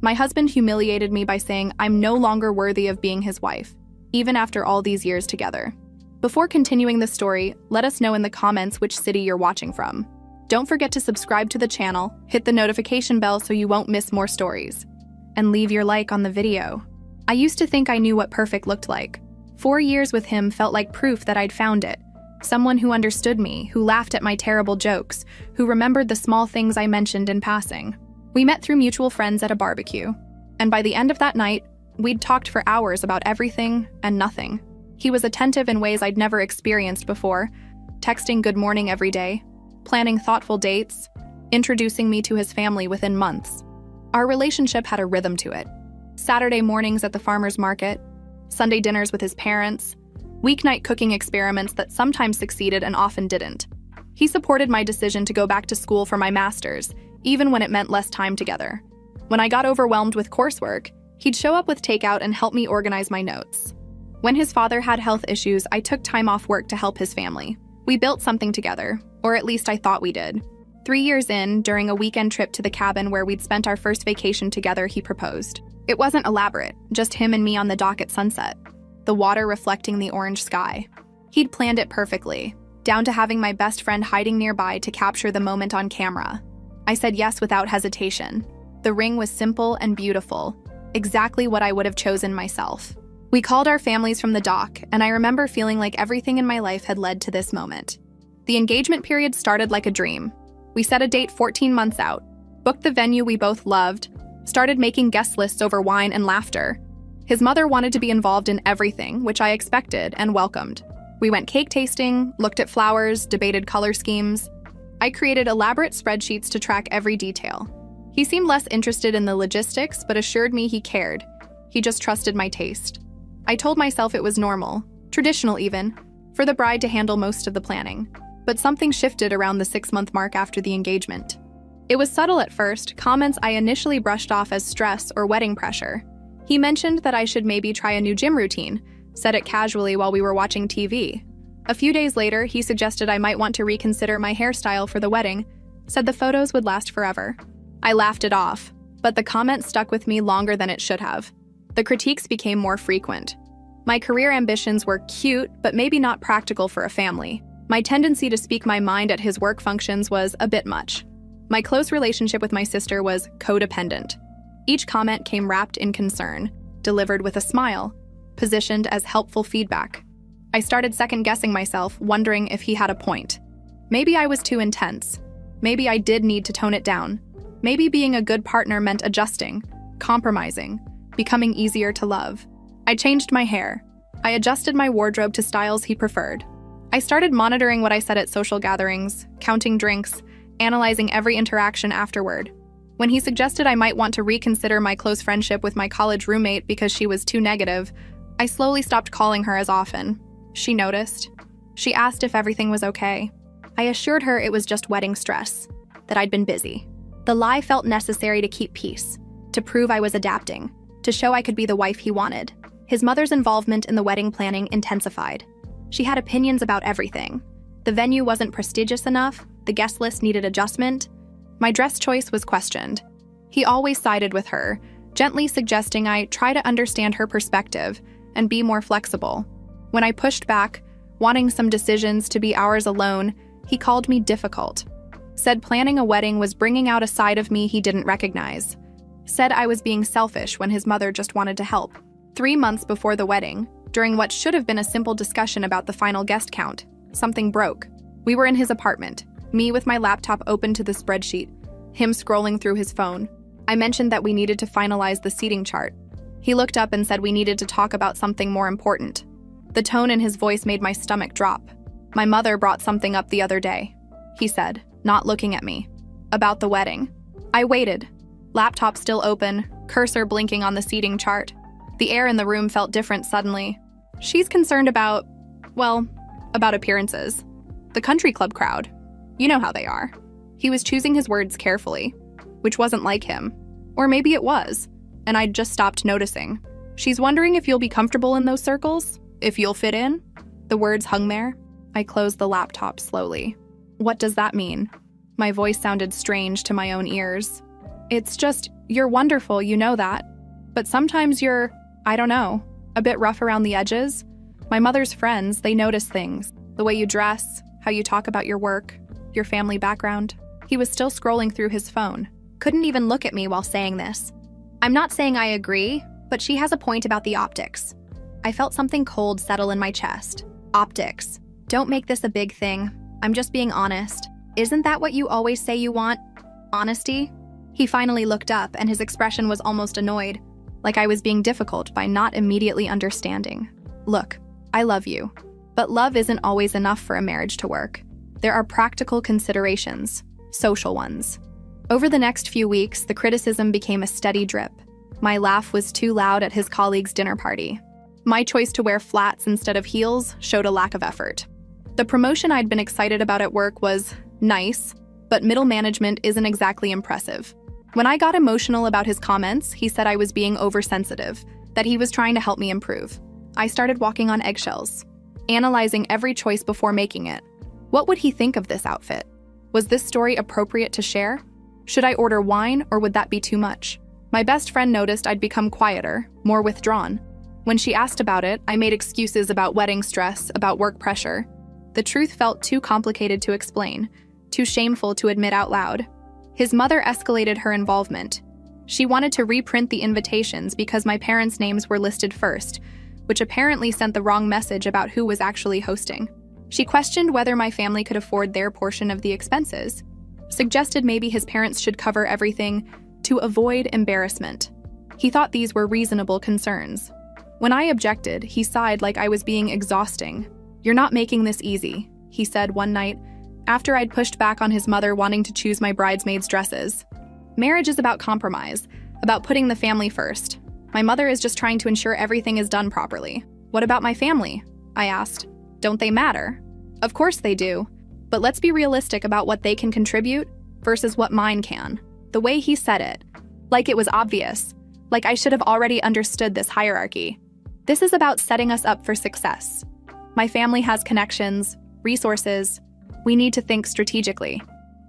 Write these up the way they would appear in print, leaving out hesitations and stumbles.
My husband humiliated me by saying I'm no longer worthy of being his wife, even after all these years together. Before continuing the story, let us know in the comments which city you're watching from. Don't forget to subscribe to the channel, hit the notification bell so you won't miss more stories, and leave your like on the video. I used to think I knew what perfect looked like. 4 years with him felt like proof that I'd found it. Someone who understood me, who laughed at my terrible jokes, who remembered the small things I mentioned in passing. We met through mutual friends at a barbecue, and by the end of that night, we'd talked for hours about everything and nothing. He was attentive in ways I'd never experienced before, texting good morning every day, planning thoughtful dates, introducing me to his family within months. Our relationship had a rhythm to it. Saturday mornings at the farmer's market, Sunday dinners with his parents, weeknight cooking experiments that sometimes succeeded and often didn't. He supported my decision to go back to school for my master's, even when it meant less time together. When I got overwhelmed with coursework, he'd show up with takeout and help me organize my notes. When his father had health issues, I took time off work to help his family. We built something together, or at least I thought we did. 3 years in, during a weekend trip to the cabin where we'd spent our first vacation together, he proposed. It wasn't elaborate, just him and me on the dock at sunset, the water reflecting the orange sky. He'd planned it perfectly, down to having my best friend hiding nearby to capture the moment on camera. I said yes without hesitation. The ring was simple and beautiful, exactly what I would have chosen myself. We called our families from the dock, and I remember feeling like everything in my life had led to this moment. The engagement period started like a dream. We set a date 14 months out, booked the venue we both loved, started making guest lists over wine and laughter. His mother wanted to be involved in everything, which I expected and welcomed. We went cake tasting, looked at flowers, debated color schemes. I created elaborate spreadsheets to track every detail. He seemed less interested in the logistics, but assured me he cared. He just trusted my taste. I told myself it was normal, traditional even, for the bride to handle most of the planning. But something shifted around the 6-month mark after the engagement. It was subtle at first, comments I initially brushed off as stress or wedding pressure. He mentioned that I should maybe try a new gym routine, said it casually while we were watching TV. A few days later, he suggested I might want to reconsider my hairstyle for the wedding, said the photos would last forever. I laughed it off, but the comment stuck with me longer than it should have. The critiques became more frequent. My career ambitions were cute, but maybe not practical for a family. My tendency to speak my mind at his work functions was a bit much. My close relationship with my sister was codependent. Each comment came wrapped in concern, delivered with a smile, positioned as helpful feedback. I started second-guessing myself, wondering if he had a point. Maybe I was too intense. Maybe I did need to tone it down. Maybe being a good partner meant adjusting, compromising, becoming easier to love. I changed my hair. I adjusted my wardrobe to styles he preferred. I started monitoring what I said at social gatherings, counting drinks, analyzing every interaction afterward. When he suggested I might want to reconsider my close friendship with my college roommate because she was too negative, I slowly stopped calling her as often. She noticed. She asked if everything was okay. I assured her it was just wedding stress, that I'd been busy. The lie felt necessary to keep peace, to prove I was adapting, to show I could be the wife he wanted. His mother's involvement in the wedding planning intensified. She had opinions about everything. The venue wasn't prestigious enough, the guest list needed adjustment. My dress choice was questioned. He always sided with her, gently suggesting I try to understand her perspective and be more flexible. When I pushed back, wanting some decisions to be ours alone, he called me difficult. Said planning a wedding was bringing out a side of me he didn't recognize. Said I was being selfish when his mother just wanted to help. 3 months before the wedding, during what should have been a simple discussion about the final guest count, something broke. We were in his apartment, me with my laptop open to the spreadsheet, him scrolling through his phone. I mentioned that we needed to finalize the seating chart. He looked up and said we needed to talk about something more important. The tone in his voice made my stomach drop. My mother brought something up the other day, he said, not looking at me. About the wedding. I waited, laptop still open, cursor blinking on the seating chart. The air in the room felt different suddenly. She's concerned about appearances. The country club crowd. You know how they are. He was choosing his words carefully, which wasn't like him. Or maybe it was, and I'd just stopped noticing. She's wondering if you'll be comfortable in those circles? If you'll fit in? The words hung there. I closed the laptop slowly. What does that mean? My voice sounded strange to my own ears. It's just, you're wonderful, you know that. But sometimes you're, I don't know, a bit rough around the edges. My mother's friends, they notice things. The way you dress, how you talk about your work, your family background. He was still scrolling through his phone. Couldn't even look at me while saying this. I'm not saying I agree, but she has a point about the optics. I felt something cold settle in my chest. Optics. Don't make this a big thing. I'm just being honest. Isn't that what you always say you want? Honesty? He finally looked up, and his expression was almost annoyed, like I was being difficult by not immediately understanding. Look, I love you, but love isn't always enough for a marriage to work. There are practical considerations, social ones. Over the next few weeks, the criticism became a steady drip. My laugh was too loud at his colleague's dinner party. My choice to wear flats instead of heels showed a lack of effort. The promotion I'd been excited about at work was nice, but middle management isn't exactly impressive. When I got emotional about his comments, he said I was being oversensitive, that he was trying to help me improve. I started walking on eggshells, analyzing every choice before making it. What would he think of this outfit? Was this story appropriate to share? Should I order wine, or would that be too much? My best friend noticed I'd become quieter, more withdrawn. When she asked about it, I made excuses about wedding stress, about work pressure. The truth felt too complicated to explain, too shameful to admit out loud. His mother escalated her involvement. She wanted to reprint the invitations because my parents' names were listed first, which apparently sent the wrong message about who was actually hosting. She questioned whether my family could afford their portion of the expenses, suggested maybe his parents should cover everything to avoid embarrassment. He thought these were reasonable concerns. When I objected, he sighed like I was being exhausting. "You're not making this easy," he said one night, after I'd pushed back on his mother wanting to choose my bridesmaids' dresses. Marriage is about compromise, about putting the family first. My mother is just trying to ensure everything is done properly. "What about my family?" I asked. "Don't they matter?" "Of course they do, but let's be realistic about what they can contribute versus what mine can." The way he said it, like it was obvious, like I should have already understood this hierarchy. This is about setting us up for success. My family has connections, resources. We need to think strategically.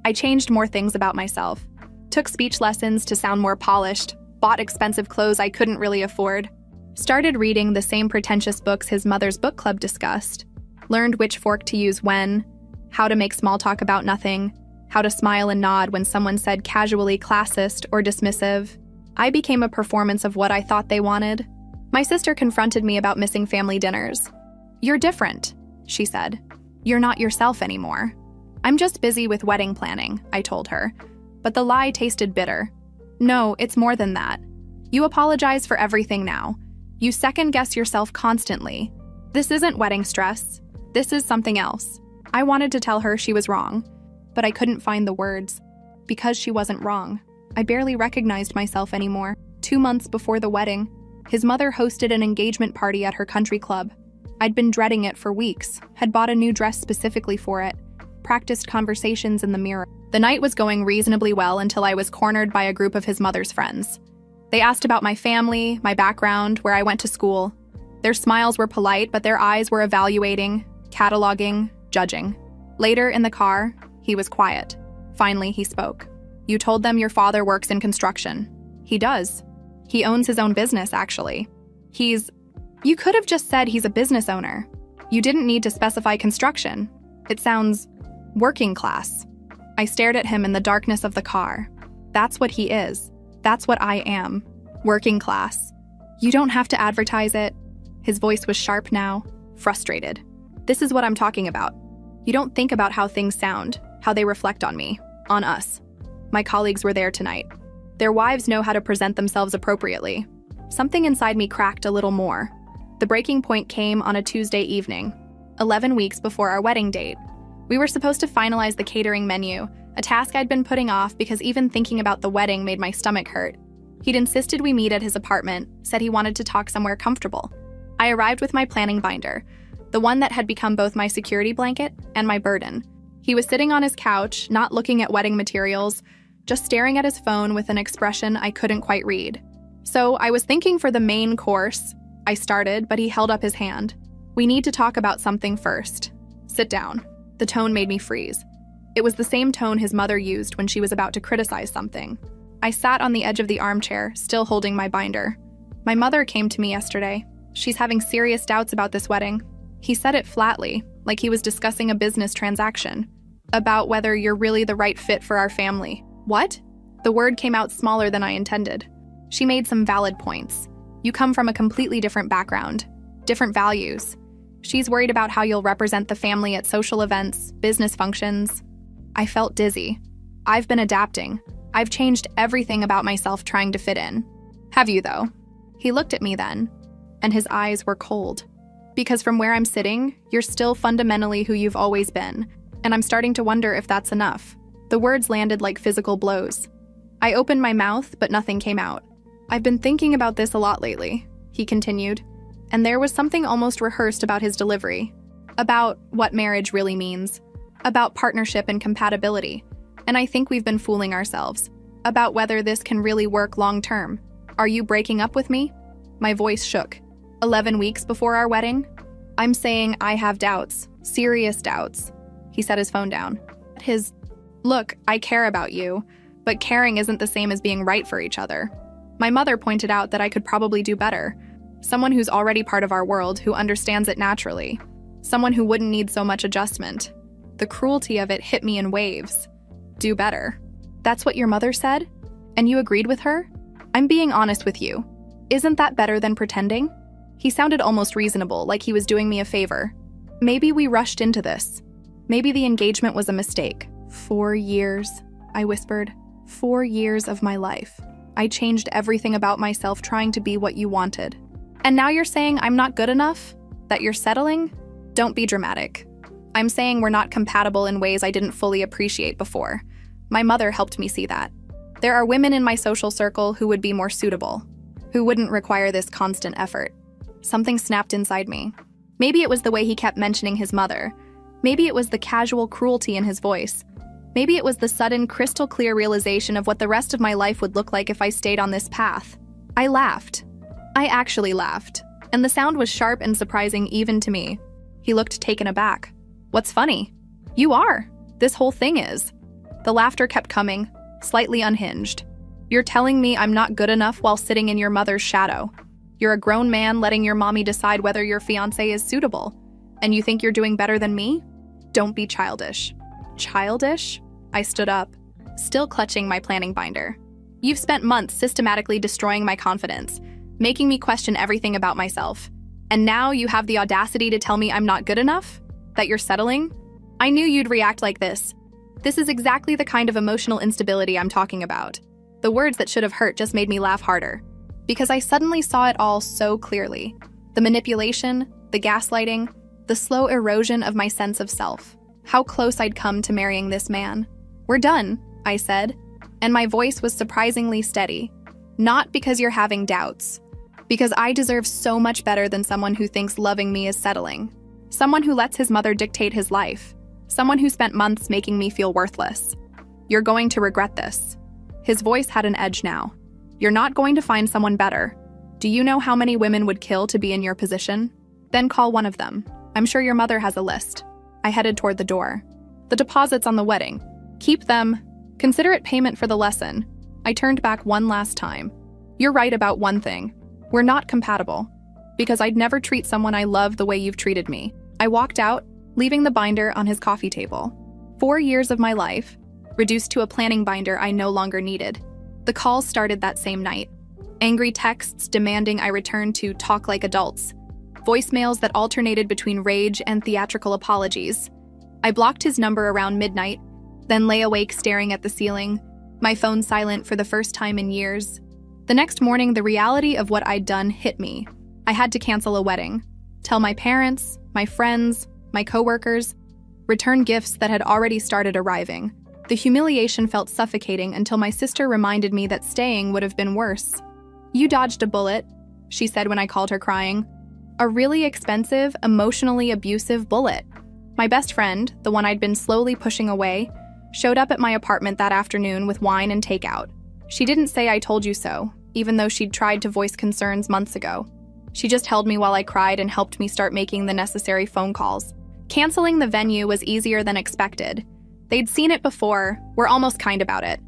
I changed more things about myself, took speech lessons to sound more polished, bought expensive clothes I couldn't really afford, started reading the same pretentious books his mother's book club discussed, learned which fork to use when, how to make small talk about nothing, how to smile and nod when someone said casually classist or dismissive. I became a performance of what I thought they wanted. My sister confronted me about missing family dinners. "You're different," she said. "You're not yourself anymore." "I'm just busy with wedding planning," I told her, but the lie tasted bitter. "No, it's more than that. You apologize for everything now. You second-guess yourself constantly. This isn't wedding stress. This is something else." I wanted to tell her she was wrong, but I couldn't find the words. Because she wasn't wrong. I barely recognized myself anymore. 2 months before the wedding, his mother hosted an engagement party at her country club. I'd been dreading it for weeks, had bought a new dress specifically for it, practiced conversations in the mirror. The night was going reasonably well until I was cornered by a group of his mother's friends. They asked about my family, my background, where I went to school. Their smiles were polite, but their eyes were evaluating, cataloging, judging. Later in the car, he was quiet. Finally, he spoke. "You told them your father works in construction." "He does. He owns his own business, actually." You could have just said he's a business owner. You didn't need to specify construction. It sounds working class. I stared at him in the darkness of the car. That's what he is. That's what I am. Working class. You don't have to advertise it. His voice was sharp now, frustrated. This is what I'm talking about. You don't think about how things sound, how they reflect on me, on us. My colleagues were there tonight. Their wives know how to present themselves appropriately. Something inside me cracked a little more. The breaking point came on a Tuesday evening, 11 weeks before our wedding date. We were supposed to finalize the catering menu, a task I'd been putting off because even thinking about the wedding made my stomach hurt. He'd insisted we meet at his apartment, said he wanted to talk somewhere comfortable. I arrived with my planning binder, the one that had become both my security blanket and my burden. He was sitting on his couch, not looking at wedding materials, just staring at his phone with an expression I couldn't quite read. So I was thinking for the main course. I started, but he held up his hand. "We need to talk about something first. Sit down." The tone made me freeze. It was the same tone his mother used when she was about to criticize something. I sat on the edge of the armchair, still holding my binder. My mother came to me yesterday. She's having serious doubts about this wedding. He said it flatly, like he was discussing a business transaction, about whether you're really the right fit for our family. What? The word came out smaller than I intended. She made some valid points. You come from a completely different background, different values. She's worried about how you'll represent the family at social events, business functions. I felt dizzy. I've been adapting. I've changed everything about myself trying to fit in. Have you, though? He looked at me then, and his eyes were cold. Because from where I'm sitting, you're still fundamentally who you've always been, and I'm starting to wonder if that's enough. The words landed like physical blows. I opened my mouth, but nothing came out. I've been thinking about this a lot lately, he continued, and there was something almost rehearsed about his delivery, about what marriage really means, about partnership and compatibility, and I think we've been fooling ourselves, about whether this can really work long-term. Are you breaking up with me? My voice shook. 11 weeks before our wedding? I'm saying I have doubts, serious doubts. He set his phone down. Look, I care about you, but caring isn't the same as being right for each other. My mother pointed out that I could probably do better. Someone who's already part of our world, who understands it naturally. Someone who wouldn't need so much adjustment. The cruelty of it hit me in waves. Do better. That's what your mother said? And you agreed with her? I'm being honest with you. Isn't that better than pretending? He sounded almost reasonable, like he was doing me a favor. Maybe we rushed into this. Maybe the engagement was a mistake. 4 years, I whispered. 4 years of my life. I changed everything about myself trying to be what you wanted. And now you're saying I'm not good enough? That you're settling? Don't be dramatic. I'm saying we're not compatible in ways I didn't fully appreciate before. My mother helped me see that. There are women in my social circle who would be more suitable, who wouldn't require this constant effort. Something snapped inside me. Maybe it was the way he kept mentioning his mother. Maybe it was the casual cruelty in his voice. Maybe it was the sudden, crystal-clear realization of what the rest of my life would look like if I stayed on this path. I laughed. I actually laughed, and the sound was sharp and surprising even to me. He looked taken aback. What's funny? You are. This whole thing is. The laughter kept coming, slightly unhinged. You're telling me I'm not good enough while sitting in your mother's shadow. You're a grown man letting your mommy decide whether your fiancé is suitable. And you think you're doing better than me? Don't be childish. Childish? I stood up, still clutching my planning binder. You've spent months systematically destroying my confidence, making me question everything about myself. And now you have the audacity to tell me I'm not good enough? That you're settling? I knew you'd react like this. This is exactly the kind of emotional instability I'm talking about. The words that should have hurt just made me laugh harder, because I suddenly saw it all so clearly. The manipulation, the gaslighting, the slow erosion of my sense of self. How close I'd come to marrying this man. We're done, I said, and my voice was surprisingly steady. Not because you're having doubts, because I deserve so much better than someone who thinks loving me is settling. Someone who lets his mother dictate his life. Someone who spent months making me feel worthless. You're going to regret this. His voice had an edge now. You're not going to find someone better. Do you know how many women would kill to be in your position? Then call one of them. I'm sure your mother has a list. I headed toward the door. The deposits on the wedding. Keep them. Consider it payment for the lesson. I turned back one last time. You're right about one thing. We're not compatible. Because I'd never treat someone I love the way you've treated me. I walked out, leaving the binder on his coffee table. 4 years of my life, reduced to a planning binder I no longer needed. The calls started that same night. Angry texts demanding I return to talk like adults. Voicemails that alternated between rage and theatrical apologies. I blocked his number around midnight, then lay awake staring at the ceiling, my phone silent for the first time in years. The next morning, the reality of what I'd done hit me. I had to cancel a wedding, tell my parents, my friends, my coworkers, return gifts that had already started arriving. The humiliation felt suffocating until my sister reminded me that staying would have been worse. You dodged a bullet, she said when I called her crying. A really expensive, emotionally abusive bullet. My best friend, the one I'd been slowly pushing away, showed up at my apartment that afternoon with wine and takeout. She didn't say I told you so, even though she'd tried to voice concerns months ago. She just held me while I cried and helped me start making the necessary phone calls. Canceling the venue was easier than expected. They'd seen it before, were almost kind about it.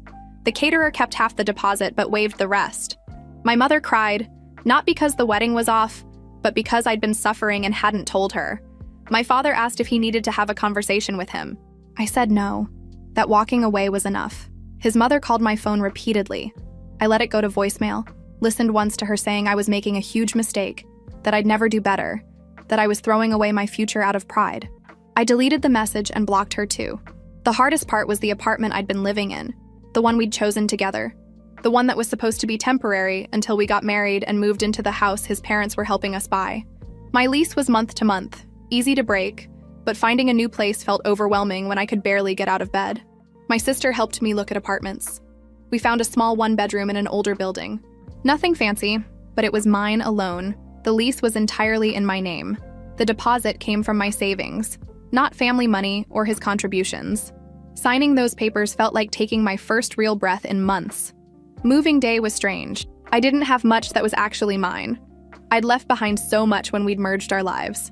The caterer kept half the deposit but waived the rest. My mother cried, not because the wedding was off, but because I'd been suffering and hadn't told her. My father asked if he needed to have a conversation with him. I said no, that walking away was enough. His mother called my phone repeatedly. I let it go to voicemail, listened once to her saying I was making a huge mistake, that I'd never do better, that I was throwing away my future out of pride. I deleted the message and blocked her too. The hardest part was the apartment I'd been living in, the one we'd chosen together, the one that was supposed to be temporary until we got married and moved into the house his parents were helping us buy. My lease was month to month, easy to break, but finding a new place felt overwhelming when I could barely get out of bed. My sister helped me look at apartments. We found a small one-bedroom in an older building. Nothing fancy, but it was mine alone. The lease was entirely in my name. The deposit came from my savings, not family money or his contributions. Signing those papers felt like taking my first real breath in months. Moving day was strange. I didn't have much that was actually mine. I'd left behind so much when we'd merged our lives.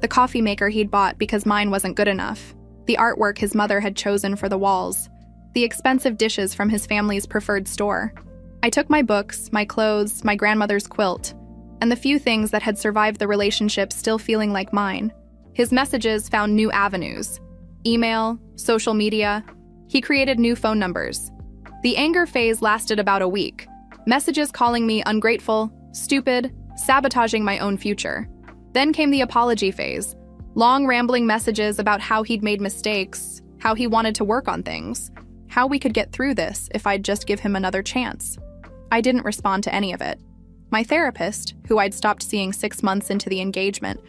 The coffee maker he'd bought because mine wasn't good enough. The artwork his mother had chosen for the walls. The expensive dishes from his family's preferred store. I took my books, my clothes, my grandmother's quilt, and the few things that had survived the relationship still feeling like mine. His messages found new avenues. Email, social media. He created new phone numbers. The anger phase lasted about a week. Messages calling me ungrateful, stupid, sabotaging my own future. Then came the apology phase. Long rambling messages about how he'd made mistakes, how he wanted to work on things, how we could get through this if I'd just give him another chance. I didn't respond to any of it. My therapist, who I'd stopped seeing 6 months into the engagement,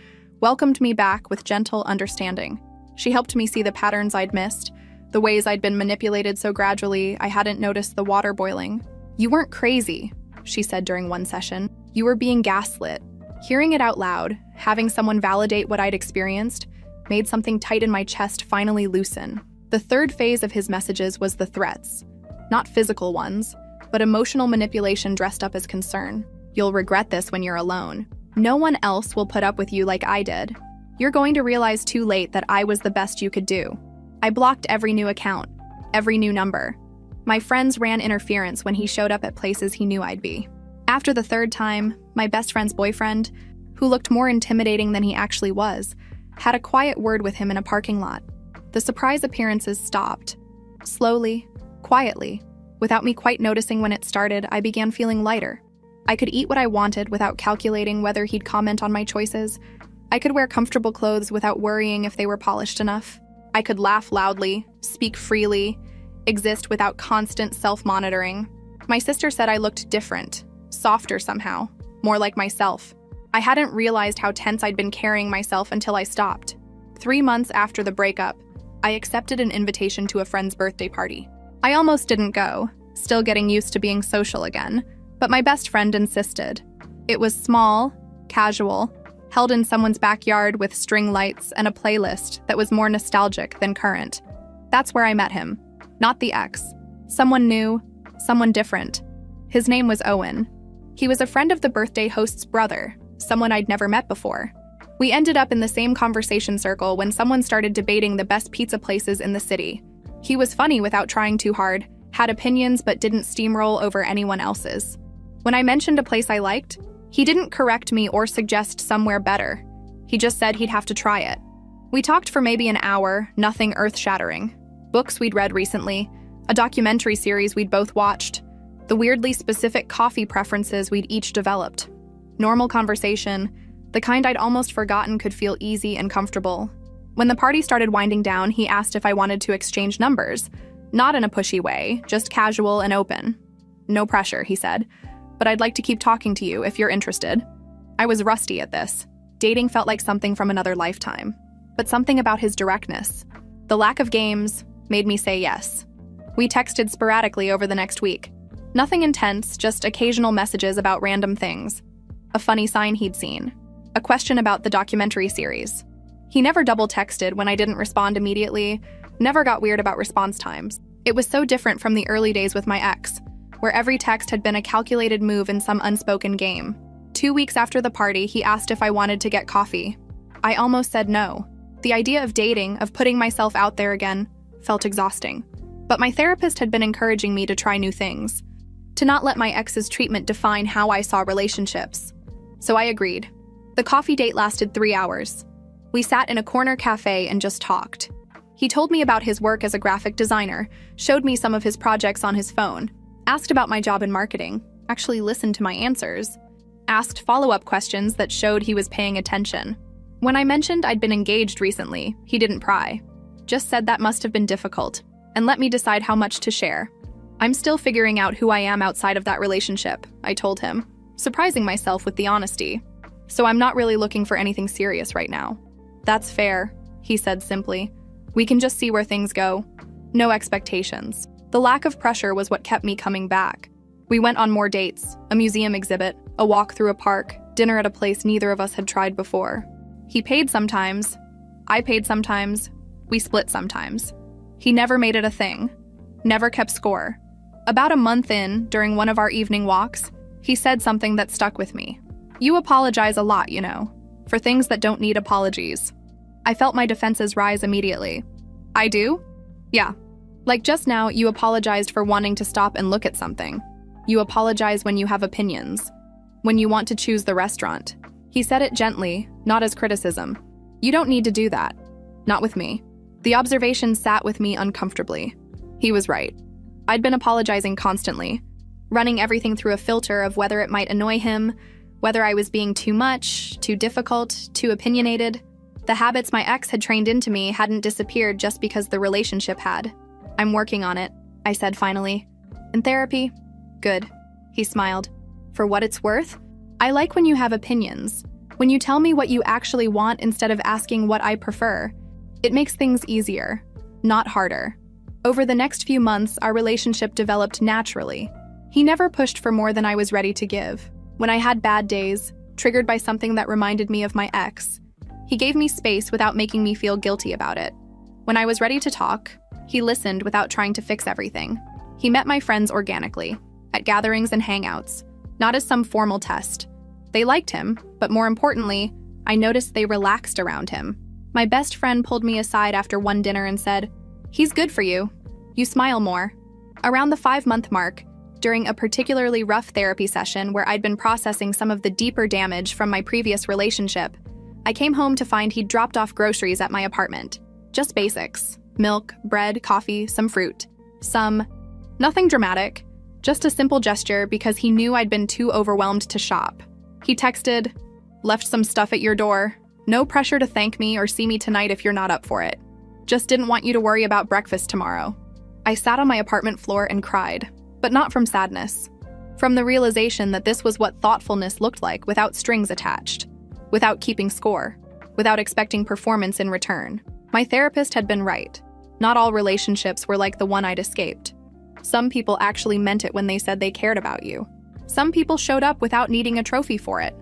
welcomed me back with gentle understanding. She helped me see the patterns I'd missed, the ways I'd been manipulated so gradually I hadn't noticed the water boiling. "You weren't crazy," she said during one session. "You were being gaslit." Hearing it out loud, having someone validate what I'd experienced, made something tight in my chest finally loosen. The third phase of his messages was the threats. Not physical ones, but emotional manipulation dressed up as concern. "You'll regret this when you're alone. No one else will put up with you like I did. You're going to realize too late that I was the best you could do." I blocked every new account, every new number. My friends ran interference when he showed up at places he knew I'd be. After the third time, my best friend's boyfriend, who looked more intimidating than he actually was, had a quiet word with him in a parking lot. The surprise appearances stopped. Slowly, quietly, without me quite noticing when it started, I began feeling lighter. I could eat what I wanted without calculating whether he'd comment on my choices. I could wear comfortable clothes without worrying if they were polished enough. I could laugh loudly, speak freely, exist without constant self-monitoring. My sister said I looked different, softer somehow, more like myself. I hadn't realized how tense I'd been carrying myself until I stopped. 3 months after the breakup, I accepted an invitation to a friend's birthday party. I almost didn't go, still getting used to being social again, but my best friend insisted. It was small, casual, held in someone's backyard with string lights and a playlist that was more nostalgic than current. That's where I met him. Not the ex. Someone new, someone different. His name was Owen. He was a friend of the birthday host's brother, someone I'd never met before. We ended up in the same conversation circle when someone started debating the best pizza places in the city. He was funny without trying too hard, had opinions but didn't steamroll over anyone else's. When I mentioned a place I liked, he didn't correct me or suggest somewhere better. He just said he'd have to try it. We talked for maybe an hour, nothing earth-shattering. Books we'd read recently, a documentary series we'd both watched, the weirdly specific coffee preferences we'd each developed. Normal conversation, the kind I'd almost forgotten could feel easy and comfortable. When the party started winding down, he asked if I wanted to exchange numbers, not in a pushy way, just casual and open. "No pressure," he said, "but I'd like to keep talking to you if you're interested." I was rusty at this. Dating felt like something from another lifetime, but something about his directness, the lack of games, made me say yes. We texted sporadically over the next week. Nothing intense, just occasional messages about random things. A funny sign he'd seen. A question about the documentary series. He never double-texted when I didn't respond immediately, never got weird about response times. It was so different from the early days with my ex, where every text had been a calculated move in some unspoken game. 2 weeks after the party, he asked if I wanted to get coffee. I almost said no. The idea of dating, of putting myself out there again, felt exhausting. But my therapist had been encouraging me to try new things, to not let my ex's treatment define how I saw relationships. So I agreed. The coffee date lasted 3 hours. We sat in a corner cafe and just talked. He told me about his work as a graphic designer, showed me some of his projects on his phone, asked about my job in marketing, actually listened to my answers, asked follow-up questions that showed he was paying attention. When I mentioned I'd been engaged recently, he didn't pry. Just said that must have been difficult, and let me decide how much to share. I'm still figuring out who I am outside of that relationship, I told him, surprising myself with the honesty. So I'm not really looking for anything serious right now. That's fair, he said simply. We can just see where things go. No expectations. The lack of pressure was what kept me coming back. We went on more dates, a museum exhibit, a walk through a park, dinner at a place neither of us had tried before. He paid sometimes. I paid sometimes. We split sometimes. He never made it a thing. Never kept score. About a month in, during one of our evening walks, he said something that stuck with me. You apologize a lot, you know, for things that don't need apologies. I felt my defenses rise immediately. I do? Yeah. Like just now, you apologized for wanting to stop and look at something. You apologize when you have opinions. When you want to choose the restaurant. He said it gently, not as criticism. You don't need to do that. Not with me. The observation sat with me uncomfortably. He was right. I'd been apologizing constantly, running everything through a filter of whether it might annoy him, whether I was being too much, too difficult, too opinionated. The habits my ex had trained into me hadn't disappeared just because the relationship had. I'm working on it, I said finally. In therapy? Good. He smiled. For what it's worth, I like when you have opinions, when you tell me what you actually want instead of asking what I prefer. It makes things easier, not harder. Over the next few months, our relationship developed naturally. He never pushed for more than I was ready to give. When I had bad days, triggered by something that reminded me of my ex, he gave me space without making me feel guilty about it. When I was ready to talk, he listened without trying to fix everything. He met my friends organically, at gatherings and hangouts, not as some formal test. They liked him, but more importantly, I noticed they relaxed around him. My best friend pulled me aside after one dinner and said, "He's good for you. You smile more." Around the 5-month mark, during a particularly rough therapy session where I'd been processing some of the deeper damage from my previous relationship, I came home to find he'd dropped off groceries at my apartment. Just basics. Milk, bread, coffee, some fruit. Nothing dramatic. Just a simple gesture because he knew I'd been too overwhelmed to shop. He texted, "Left some stuff at your door. No pressure to thank me or see me tonight if you're not up for it. Just didn't want you to worry about breakfast tomorrow." I sat on my apartment floor and cried, but not from sadness. From the realization that this was what thoughtfulness looked like without strings attached, without keeping score, without expecting performance in return. My therapist had been right. Not all relationships were like the one I'd escaped. Some people actually meant it when they said they cared about you. Some people showed up without needing a trophy for it.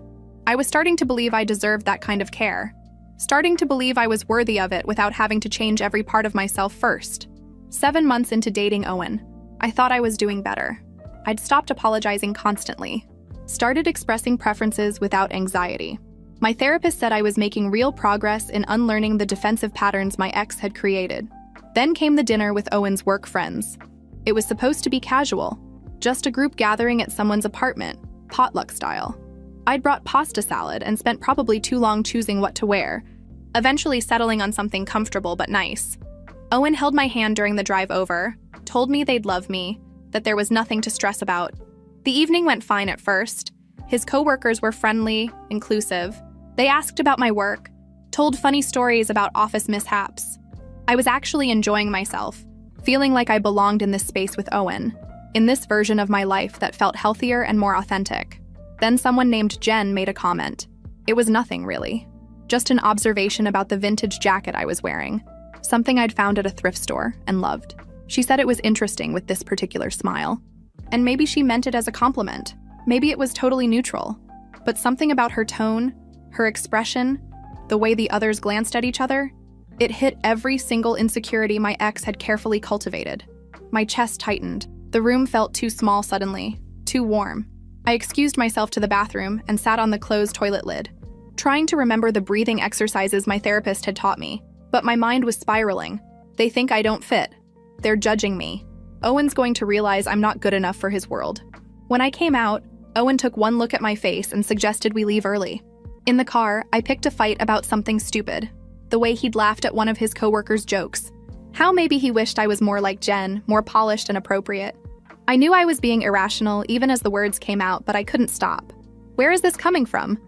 I was starting to believe I deserved that kind of care. Starting to believe I was worthy of it without having to change every part of myself first. 7 months into dating Owen, I thought I was doing better. I'd stopped apologizing constantly. Started expressing preferences without anxiety. My therapist said I was making real progress in unlearning the defensive patterns my ex had created. Then came the dinner with Owen's work friends. It was supposed to be casual, just a group gathering at someone's apartment, potluck style. I'd brought pasta salad and spent probably too long choosing what to wear, eventually settling on something comfortable but nice. Owen held my hand during the drive over, told me they'd love me, that there was nothing to stress about. The evening went fine at first. His coworkers were friendly, inclusive. They asked about my work, told funny stories about office mishaps. I was actually enjoying myself, feeling like I belonged in this space with Owen, in this version of my life that felt healthier and more authentic. Then someone named Jen made a comment. It was nothing, really. Just an observation about the vintage jacket I was wearing, something I'd found at a thrift store and loved. She said it was interesting with this particular smile. And maybe she meant it as a compliment. Maybe it was totally neutral. But something about her tone, her expression, the way the others glanced at each other, it hit every single insecurity my ex had carefully cultivated. My chest tightened. The room felt too small suddenly, too warm. I excused myself to the bathroom and sat on the closed toilet lid, trying to remember the breathing exercises my therapist had taught me. But my mind was spiraling. They think I don't fit. They're judging me. Owen's going to realize I'm not good enough for his world. When I came out, Owen took one look at my face and suggested we leave early. In the car, I picked a fight about something stupid. The way he'd laughed at one of his coworkers' jokes. How maybe he wished I was more like Jen, more polished and appropriate. I knew I was being irrational even as the words came out, but I couldn't stop. "Where is this coming from?"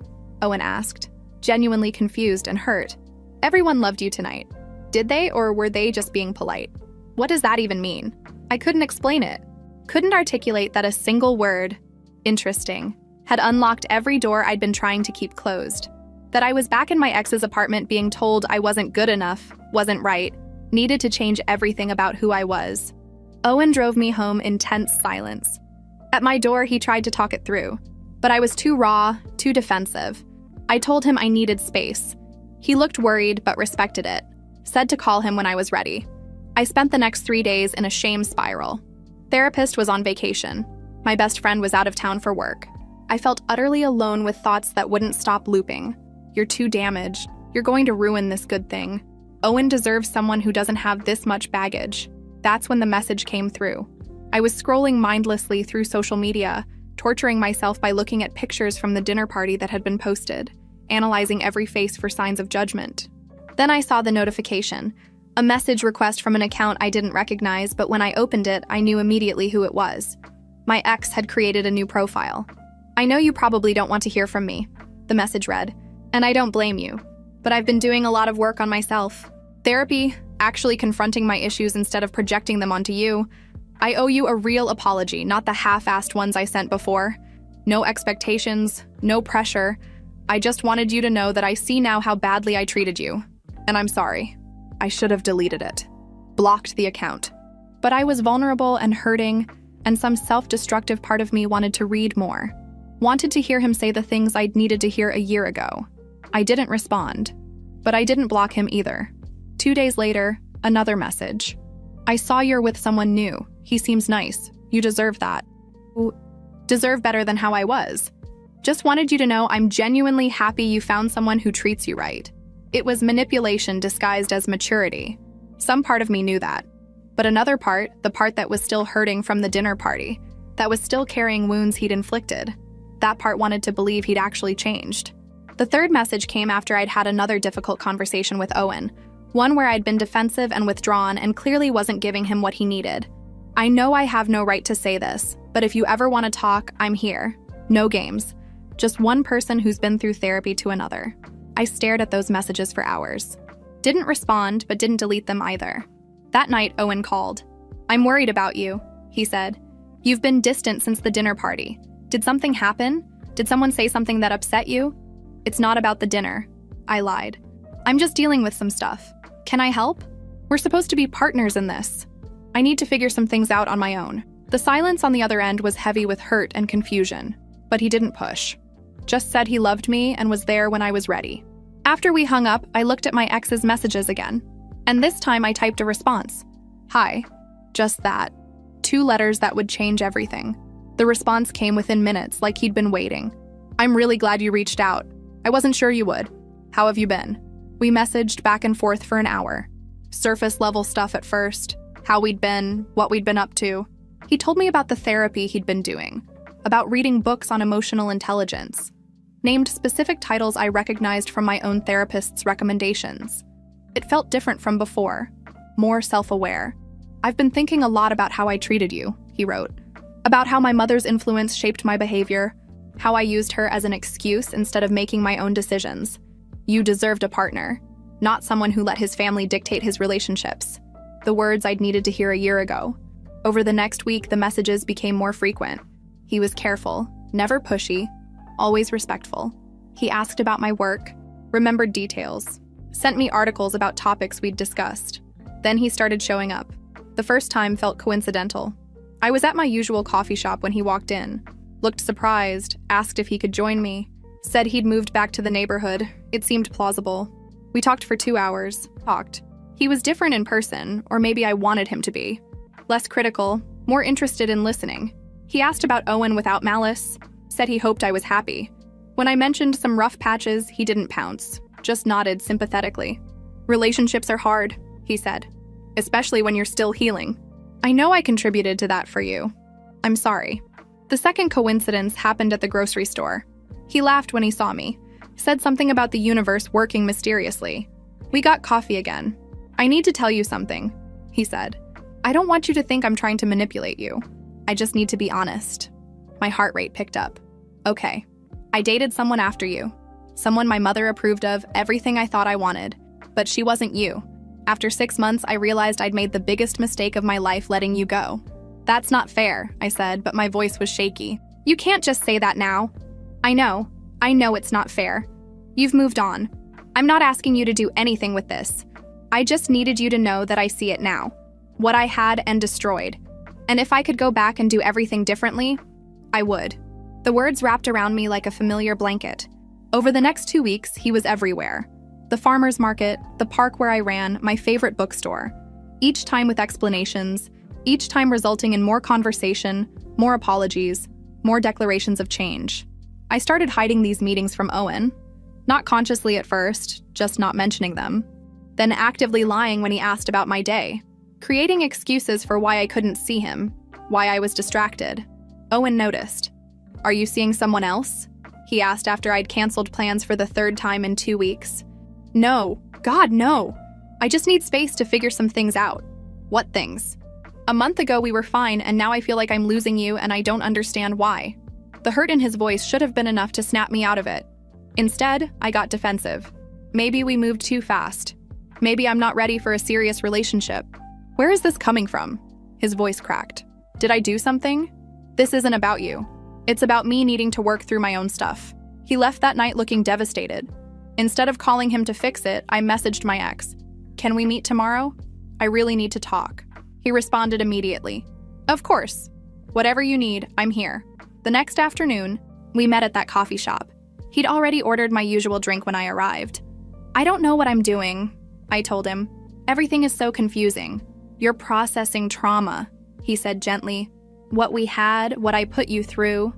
Owen asked, genuinely confused and hurt. "Everyone loved you tonight. Did they, or were they just being polite? What does that even mean?" I couldn't explain it. Couldn't articulate that a single word, interesting, had unlocked every door I'd been trying to keep closed. That I was back in my ex's apartment being told I wasn't good enough, wasn't right, needed to change everything about who I was. Owen drove me home in tense silence. At my door, he tried to talk it through, but I was too raw, too defensive. I told him I needed space. He looked worried but respected it, said to call him when I was ready. I spent the next 3 days in a shame spiral. Therapist was on vacation. My best friend was out of town for work. I felt utterly alone with thoughts that wouldn't stop looping. You're too damaged. You're going to ruin this good thing. Owen deserves someone who doesn't have this much baggage. That's when the message came through. I was scrolling mindlessly through social media, torturing myself by looking at pictures from the dinner party that had been posted, analyzing every face for signs of judgment. Then I saw the notification, a message request from an account I didn't recognize, but when I opened it, I knew immediately who it was. My ex had created a new profile. "I know you probably don't want to hear from me," the message read, "and I don't blame you. But I've been doing a lot of work on myself. Therapy, actually confronting my issues instead of projecting them onto you. I owe you a real apology, not the half-assed ones I sent before. No expectations, no pressure. I just wanted you to know that I see now how badly I treated you. And I'm sorry. I should have deleted it. Blocked the account. But I was vulnerable and hurting, and some self-destructive part of me wanted to read more. Wanted to hear him say the things I'd needed to hear a year ago. I didn't respond. But I didn't block him either. 2 days later, another message. "I saw you're with someone new. He seems nice. You deserve that." Deserve better than how I was. Just wanted you to know I'm genuinely happy you found someone who treats you right. It was manipulation disguised as maturity. Some part of me knew that. But another part, the part that was still hurting from the dinner party, that was still carrying wounds he'd inflicted, that part wanted to believe he'd actually changed. The third message came after I'd had another difficult conversation with Owen, one where I'd been defensive and withdrawn and clearly wasn't giving him what he needed. "I know I have no right to say this, but if you ever want to talk, I'm here. No games. Just one person who's been through therapy to another." I stared at those messages for hours. Didn't respond, but didn't delete them either. That night, Owen called. "I'm worried about you," he said. "You've been distant since the dinner party. Did something happen? Did someone say something that upset you?" "It's not about the dinner," I lied. "I'm just dealing with some stuff. Can I help? We're supposed to be partners in this. I need to figure some things out on my own." The silence on the other end was heavy with hurt and confusion, but he didn't push. Just said he loved me and was there when I was ready. After we hung up, I looked at my ex's messages again. And this time I typed a response. "Hi." Just that. 2 letters that would change everything. The response came within minutes, like he'd been waiting. "I'm really glad you reached out. I wasn't sure you would. How have you been?" We messaged back and forth for an hour. Surface level stuff at first. How we'd been, what we'd been up to. He told me about the therapy he'd been doing. About reading books on emotional intelligence. Named specific titles I recognized from my own therapist's recommendations. It felt different from before. More self-aware. "I've been thinking a lot about how I treated you," he wrote. "About how my mother's influence shaped my behavior. How I used her as an excuse instead of making my own decisions. You deserved a partner, not someone who let his family dictate his relationships." The words I'd needed to hear a year ago. Over the next week, the messages became more frequent. He was careful, never pushy, always respectful. He asked about my work, remembered details, sent me articles about topics we'd discussed. Then he started showing up. The first time felt coincidental. I was at my usual coffee shop when he walked in, looked surprised, asked if he could join me, said he'd moved back to the neighborhood. It seemed plausible. We talked for 2 hours, He was different in person, or maybe I wanted him to be. Less critical, more interested in listening. He asked about Owen without malice, said he hoped I was happy. When I mentioned some rough patches, he didn't pounce, just nodded sympathetically. "Relationships are hard," he said. especially when you're still healing. I know I contributed to that for you. I'm sorry. The second coincidence happened at the grocery store. He laughed when he saw me, said something about the universe working mysteriously. We got coffee again. I need to tell you something, he said. I don't want you to think I'm trying to manipulate you. I just need to be honest. My heart rate picked up. Okay. I dated someone after you. Someone my mother approved of, everything I thought I wanted. But she wasn't you. After 6 months, I realized I'd made the biggest mistake of my life letting you go. That's not fair, I said, but my voice was shaky. You can't just say that now. I know it's not fair. You've moved on. I'm not asking you to do anything with this. I just needed you to know that I see it now. What I had and destroyed. And if I could go back and do everything differently, I would. The words wrapped around me like a familiar blanket. Over the next 2 weeks, he was everywhere. The farmer's market, the park where I ran, my favorite bookstore. Each time with explanations, each time resulting in more conversation, more apologies, more declarations of change. I started hiding these meetings from Owen. Not consciously at first, just not mentioning them. Then actively lying when he asked about my day. Creating excuses for why I couldn't see him, why I was distracted. Owen noticed. Are you seeing someone else? He asked after I'd canceled plans for the 3rd time in 2 weeks. No. God, no. I just need space to figure some things out. What things? A month ago we were fine, and now I feel like I'm losing you and I don't understand why. The hurt in his voice should have been enough to snap me out of it. Instead, I got defensive. Maybe we moved too fast. Maybe I'm not ready for a serious relationship. Where is this coming from? His voice cracked. Did I do something? This isn't about you. It's about me needing to work through my own stuff. He left that night looking devastated. Instead of calling him to fix it, I messaged my ex. Can we meet tomorrow? I really need to talk. He responded immediately. Of course. Whatever you need, I'm here. The next afternoon, we met at that coffee shop. He'd already ordered my usual drink when I arrived. I don't know what I'm doing, I told him. Everything is so confusing. You're processing trauma, he said gently. What we had, what I put you through,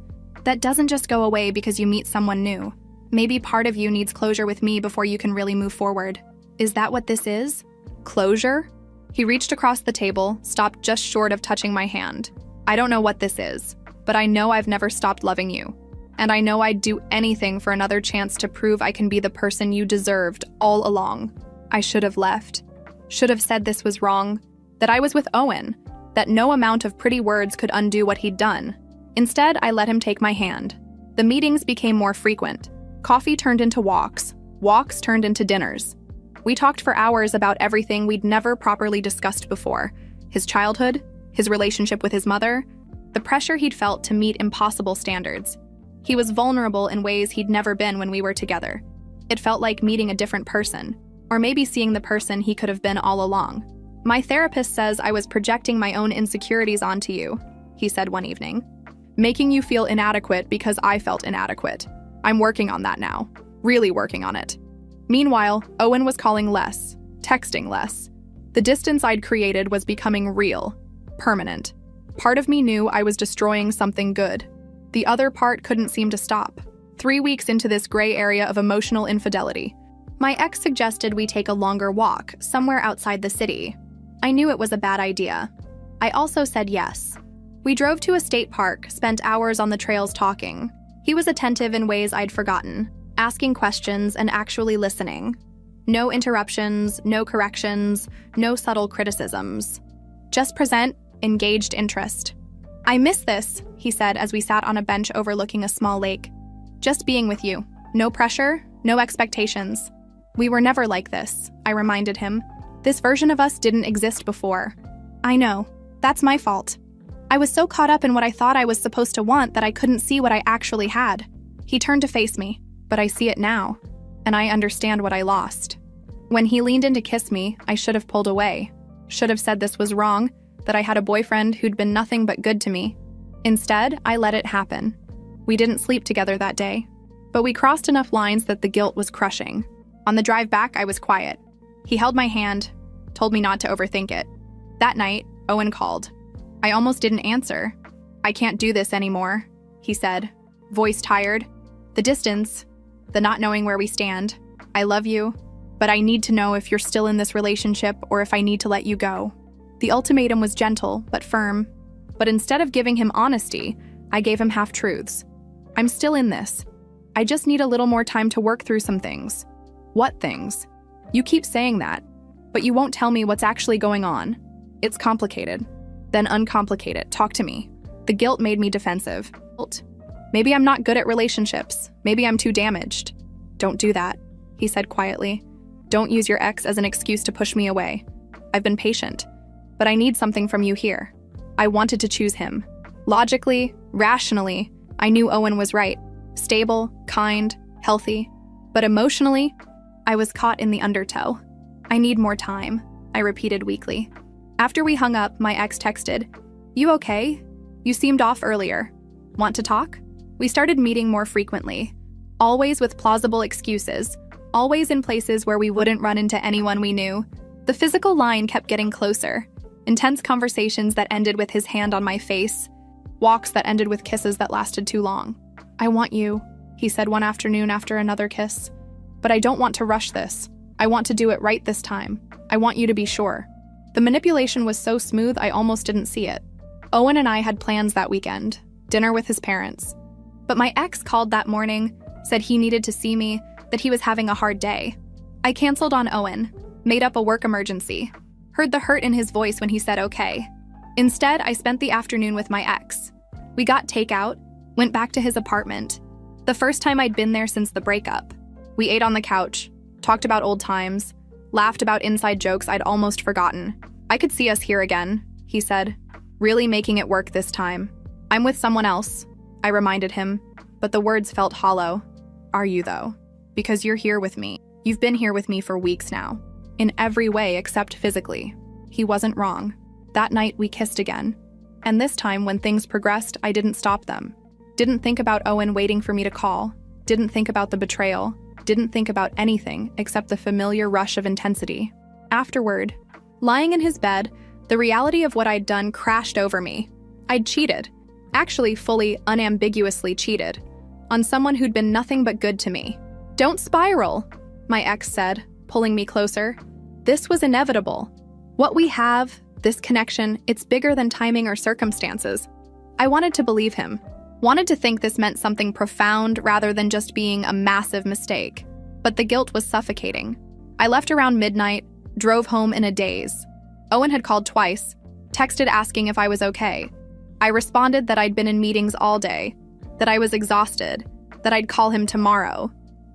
that doesn't just go away because you meet someone new. Maybe part of you needs closure with me before you can really move forward. Is that what this is? Closure? He reached across the table, stopped just short of touching my hand. I don't know what this is, but I know I've never stopped loving you. And I know I'd do anything for another chance to prove I can be the person you deserved all along. I should have left. Should have said this was wrong, that I was with Owen, that no amount of pretty words could undo what he'd done. Instead, I let him take my hand. The meetings became more frequent. Coffee turned into walks. Walks turned into dinners. We talked for hours about everything we'd never properly discussed before. His childhood, his relationship with his mother, the pressure he'd felt to meet impossible standards. He was vulnerable in ways he'd never been when we were together. It felt like meeting a different person, or maybe seeing the person he could have been all along. My therapist says I was projecting my own insecurities onto you, he said one evening. Making you feel inadequate because I felt inadequate. I'm working on that now. Really working on it. Meanwhile, Owen was calling less, texting less. The distance I'd created was becoming real, permanent. Part of me knew I was destroying something good. The other part couldn't seem to stop. 3 weeks into this gray area of emotional infidelity, my ex suggested we take a longer walk, somewhere outside the city. I knew it was a bad idea. I also said yes. We drove to a state park, spent hours on the trails talking. He was attentive in ways I'd forgotten, asking questions and actually listening. No interruptions, no corrections, no subtle criticisms. Just present, engaged interest. I miss this, he said as we sat on a bench overlooking a small lake. Just being with you. No pressure, no expectations. We were never like this, I reminded him. This version of us didn't exist before. I know. That's my fault. I was so caught up in what I thought I was supposed to want that I couldn't see what I actually had. He turned to face me, but I see it now, and I understand what I lost. When he leaned in to kiss me, I should have pulled away. Should have said this was wrong, that I had a boyfriend who'd been nothing but good to me. Instead, I let it happen. We didn't sleep together that day, but we crossed enough lines that the guilt was crushing. On the drive back, I was quiet. He held my hand, told me not to overthink it. That night, Owen called. I almost didn't answer. I can't do this anymore, he said, voice tired. The distance, the not knowing where we stand. I love you, but I need to know if you're still in this relationship or if I need to let you go. The ultimatum was gentle but firm, but instead of giving him honesty, I gave him half-truths. I'm still in this. I just need a little more time to work through some things. What things? You keep saying that, but you won't tell me what's actually going on. It's complicated. Then uncomplicate it. Talk to me. The guilt made me defensive. Maybe I'm not good at relationships. Maybe I'm too damaged. Don't do that, he said quietly. Don't use your ex as an excuse to push me away. I've been patient, but I need something from you here. I wanted to choose him. Logically, rationally, I knew Owen was right. Stable, kind, healthy. But emotionally, I was caught in the undertow. I need more time, I repeated weakly. After we hung up, my ex texted, "You okay? You seemed off earlier. Want to talk?" We started meeting more frequently, always with plausible excuses, always in places where we wouldn't run into anyone we knew. The physical line kept getting closer. Intense conversations that ended with his hand on my face, walks that ended with kisses that lasted too long. "I want you," he said one afternoon after another kiss. "But I don't want to rush this. I want to do it right this time. I want you to be sure." The manipulation was so smooth I almost didn't see it. Owen and I had plans that weekend, dinner with his parents. But my ex called that morning, said he needed to see me, that he was having a hard day. I canceled on Owen, made up a work emergency, heard the hurt in his voice when he said okay. Instead, I spent the afternoon with my ex. We got takeout, went back to his apartment. The first time I'd been there since the breakup. We ate on the couch, talked about old times, laughed about inside jokes I'd almost forgotten. "I could see us here again," he said, really making it work this time. "I'm with someone else," I reminded him, but the words felt hollow. "Are you, though? Because you're here with me. You've been here with me for weeks now. In every way except physically." He wasn't wrong. That night, we kissed again. And this time, when things progressed, I didn't stop them. Didn't think about Owen waiting for me to call. Didn't think about the betrayal. Didn't think about anything except the familiar rush of intensity. Afterward, lying in his bed, the reality of what I'd done crashed over me. I'd cheated. Actually, fully, unambiguously cheated. On someone who'd been nothing but good to me. "Don't spiral," my ex said, pulling me closer. "This was inevitable. What we have, this connection, it's bigger than timing or circumstances." I wanted to believe him. Wanted to think this meant something profound rather than just being a massive mistake. But the guilt was suffocating. I left around midnight, drove home in a daze. Owen had called twice, texted asking if I was okay. I responded that I'd been in meetings all day, that I was exhausted, that I'd call him tomorrow.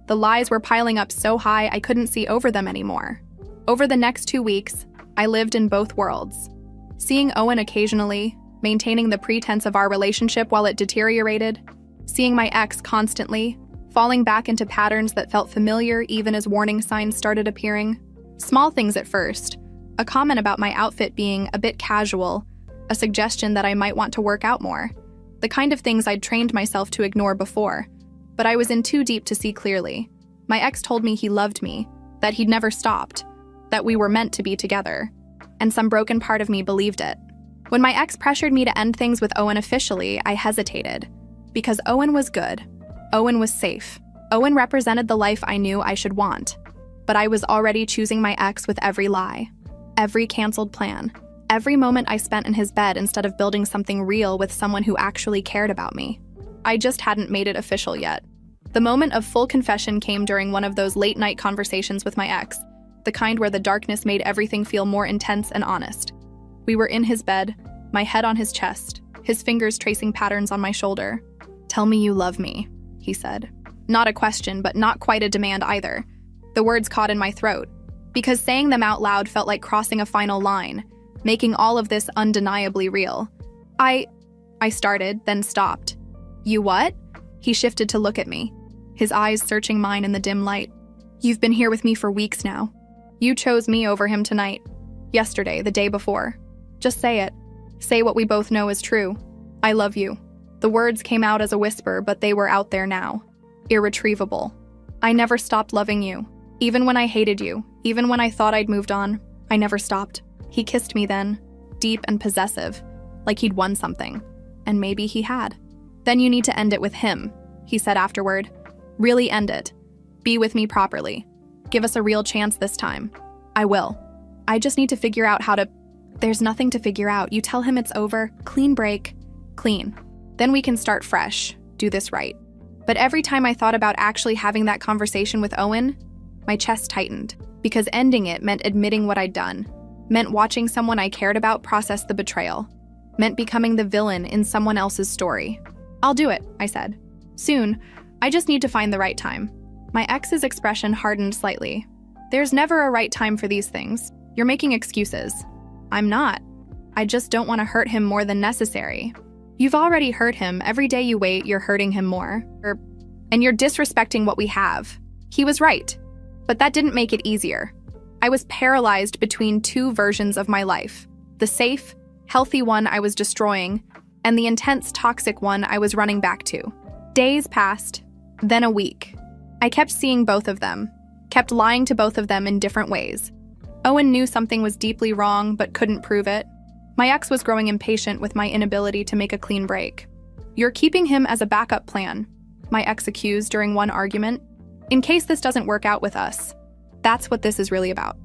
The lies were piling up so high I couldn't see over them anymore. Over the next 2 weeks, I lived in both worlds. Seeing Owen occasionally, maintaining the pretense of our relationship while it deteriorated, seeing my ex constantly, falling back into patterns that felt familiar even as warning signs started appearing. Small things at first, a comment about my outfit being a bit casual, a suggestion that I might want to work out more, the kind of things I'd trained myself to ignore before. But I was in too deep to see clearly. My ex told me he loved me, that he'd never stopped, that we were meant to be together, and some broken part of me believed it. When my ex pressured me to end things with Owen officially, I hesitated. Because Owen was good. Owen was safe. Owen represented the life I knew I should want. But I was already choosing my ex with every lie, every canceled plan, every moment I spent in his bed instead of building something real with someone who actually cared about me. I just hadn't made it official yet. The moment of full confession came during one of those late-night conversations with my ex, the kind where the darkness made everything feel more intense and honest. We were in his bed, my head on his chest, his fingers tracing patterns on my shoulder. "Tell me you love me," he said. Not a question, but not quite a demand either. The words caught in my throat, because saying them out loud felt like crossing a final line, making all of this undeniably real. I started, then stopped. "You what?" He shifted to look at me, his eyes searching mine in the dim light. "You've been here with me for weeks now. You chose me over him tonight. Yesterday, the day before. Just say it. Say what we both know is true. I love you." The words came out as a whisper, but they were out there now. Irretrievable. I never stopped loving you. Even when I hated you, even when I thought I'd moved on, I never stopped. He kissed me then, deep and possessive, like he'd won something. And maybe he had. "Then you need to end it with him," he said afterward. "Really end it. Be with me properly. Give us a real chance this time. I will. I just need to figure out how to... There's nothing to figure out. You tell him it's over. Clean break. Clean. Then we can start fresh. Do this right. But every time I thought about actually having that conversation with Owen, my chest tightened, because ending it meant admitting what I'd done, meant watching someone I cared about process the betrayal, meant becoming the villain in someone else's story. I'll do it, I said. Soon. I just need to find the right time. My ex's expression hardened slightly. There's never a right time for these things. You're making excuses. I'm not. I just don't want to hurt him more than necessary. You've already hurt him. Every day you wait, you're hurting him more. And you're disrespecting what we have. He was right. But that didn't make it easier. I was paralyzed between two versions of my life. The safe, healthy one I was destroying, and the intense, toxic one I was running back to. Days passed, then a week. I kept seeing both of them, kept lying to both of them in different ways. Owen knew something was deeply wrong but couldn't prove it. My ex was growing impatient with my inability to make a clean break. You're keeping him as a backup plan, my ex accused during one argument, in case this doesn't work out with us. That's what this is really about.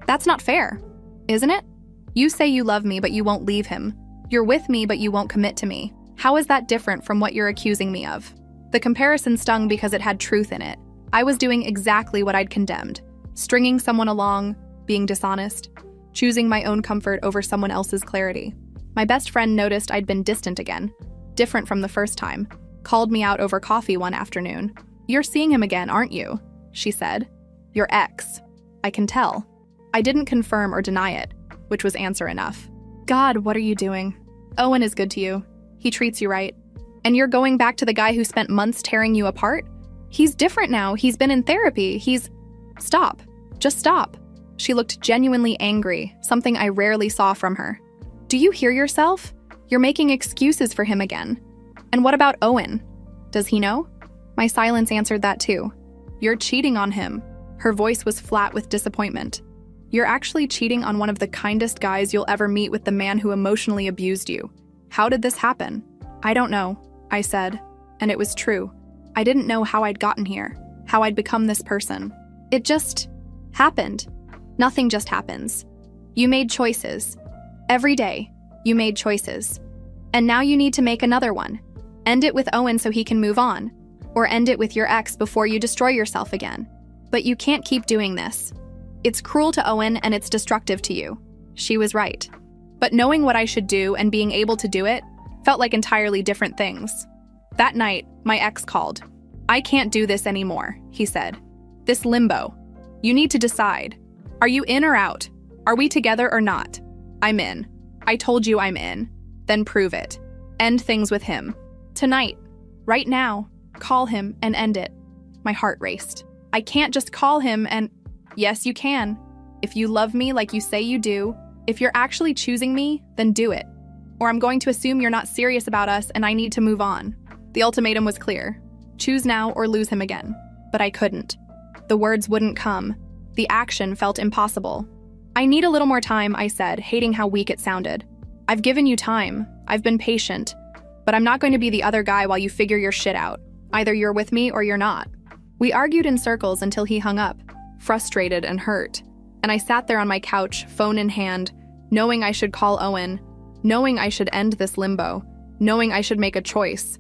That's not fair, isn't it? You say you love me, but you won't leave him. You're with me, but you won't commit to me. How is that different from what you're accusing me of? The comparison stung because it had truth in it. I was doing exactly what I'd condemned. Stringing someone along, being dishonest, choosing my own comfort over someone else's clarity. My best friend noticed I'd been distant again, different from the first time, called me out over coffee one afternoon. You're seeing him again, aren't you? She said. Your ex. I can tell. I didn't confirm or deny it, which was answer enough. God, what are you doing? Owen is good to you. He treats you right. And you're going back to the guy who spent months tearing you apart? He's different now. He's been in therapy. Stop. Just stop. She looked genuinely angry, something I rarely saw from her. Do you hear yourself? You're making excuses for him again. And what about Owen? Does he know? My silence answered that too. You're cheating on him. Her voice was flat with disappointment. You're actually cheating on one of the kindest guys you'll ever meet with the man who emotionally abused you. How did this happen? I don't know, I said, and it was true. I didn't know how I'd gotten here, how I'd become this person. It just happened. Nothing just happens. You made choices. Every day, you made choices. And now you need to make another one. End it with Owen so he can move on, or end it with your ex before you destroy yourself again. But you can't keep doing this. It's cruel to Owen and it's destructive to you. She was right. But knowing what I should do and being able to do it felt like entirely different things. That night, my ex called. I can't do this anymore, he said. This limbo. You need to decide. Are you in or out? Are we together or not? I'm in. I told you I'm in. Then prove it. End things with him. Tonight. Right now. Call him and end it. My heart raced. I can't just call him and... Yes, you can. If you love me like you say you do, if you're actually choosing me, then do it. Or I'm going to assume you're not serious about us and I need to move on. The ultimatum was clear. Choose now or lose him again. But I couldn't. The words wouldn't come. The action felt impossible. I need a little more time, I said, hating how weak it sounded. I've given you time. I've been patient. But I'm not going to be the other guy while you figure your shit out. Either you're with me or you're not. We argued in circles until he hung up, frustrated and hurt. And I sat there on my couch, phone in hand, knowing I should call Owen, knowing I should end this limbo, knowing I should make a choice.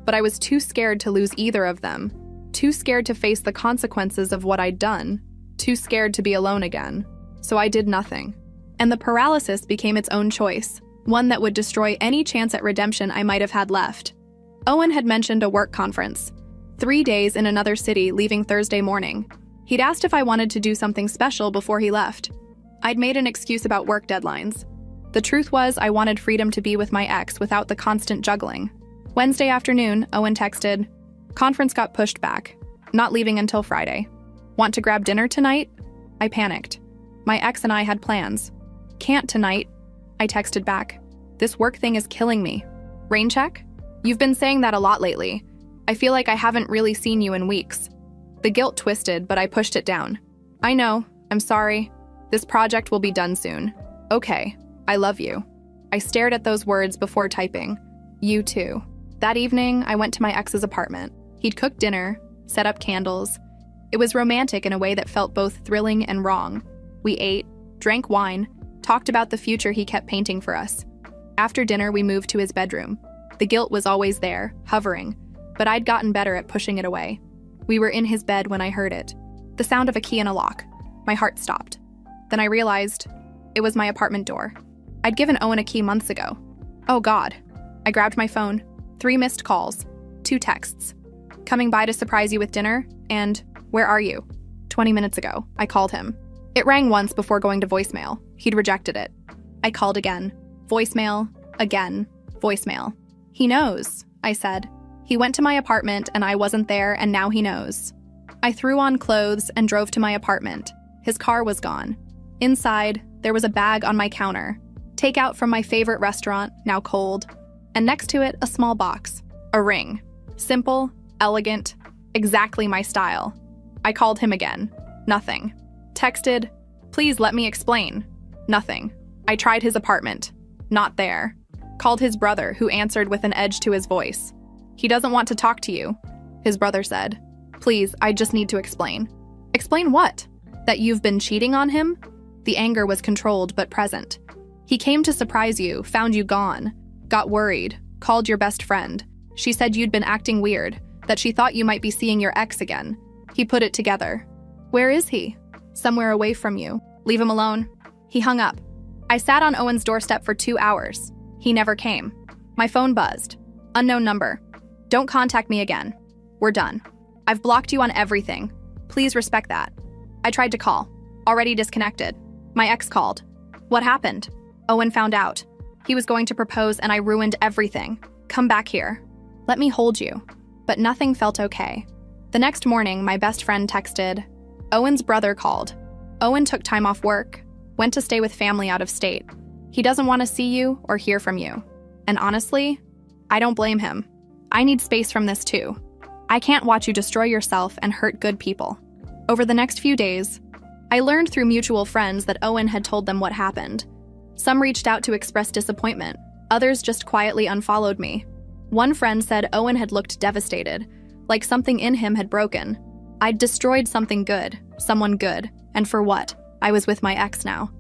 But I was too scared to lose either of them, too scared to face the consequences of what I'd done, too scared to be alone again. So I did nothing. And the paralysis became its own choice, one that would destroy any chance at redemption I might have had left. Owen had mentioned a work conference, 3 days in another city leaving Thursday morning. He'd asked if I wanted to do something special before he left. I'd made an excuse about work deadlines. The truth was I wanted freedom to be with my ex without the constant juggling. Wednesday afternoon, Owen texted, "Conference got pushed back. Not leaving until Friday. Want to grab dinner tonight?" I panicked. My ex and I had plans. "Can't tonight," I texted back. "This work thing is killing me." "Rain check? You've been saying that a lot lately. I feel like I haven't really seen you in weeks." The guilt twisted, but I pushed it down. "I know. I'm sorry. This project will be done soon." "Okay. I love you." I stared at those words before typing. "You too." That evening, I went to my ex's apartment. He'd cooked dinner, set up candles, It was romantic in a way that felt both thrilling and wrong. We ate, drank wine, talked about the future he kept painting for us. After dinner, we moved to his bedroom. The guilt was always there, hovering, but I'd gotten better at pushing it away. We were in his bed when I heard it. The sound of a key in a lock. My heart stopped. Then I realized it was my apartment door. I'd given Owen a key months ago. Oh God. I grabbed my phone. 3 missed calls. 2 texts. Coming by to surprise you with dinner, and where are you? 20 minutes ago, I called him. It rang once before going to voicemail. He'd rejected it. I called again. Voicemail, again, voicemail. He knows, I said. He went to my apartment and I wasn't there, and now he knows. I threw on clothes and drove to my apartment. His car was gone. Inside, there was a bag on my counter. Takeout from my favorite restaurant, now cold. And next to it, a small box. A ring. Simple, elegant, exactly my style. I called him again. Nothing. Texted, please let me explain. Nothing. I tried his apartment. Not there. Called his brother, who answered with an edge to his voice. He doesn't want to talk to you, his brother said. Please, I just need to explain. Explain what? That you've been cheating on him? The anger was controlled but present. He came to surprise you, found you gone, got worried, called your best friend. She said you'd been acting weird, that she thought you might be seeing your ex again. He put it together. Where is he? Somewhere away from you. Leave him alone. He hung up. I sat on Owen's doorstep for 2 hours. He never came. My phone buzzed. Unknown number. Don't contact me again. We're done. I've blocked you on everything. Please respect that. I tried to call. Already disconnected. My ex called. What happened? Owen found out. He was going to propose and I ruined everything. Come back here. Let me hold you. But nothing felt okay. The next morning, my best friend texted. Owen's brother called. Owen took time off work, went to stay with family out of state. He doesn't want to see you or hear from you. And honestly, I don't blame him. I need space from this too. I can't watch you destroy yourself and hurt good people. Over the next few days, I learned through mutual friends that Owen had told them what happened. Some reached out to express disappointment. Others just quietly unfollowed me. One friend said Owen had looked devastated, like something in him had broken. I'd destroyed something good, someone good, and for what? I was with my ex now.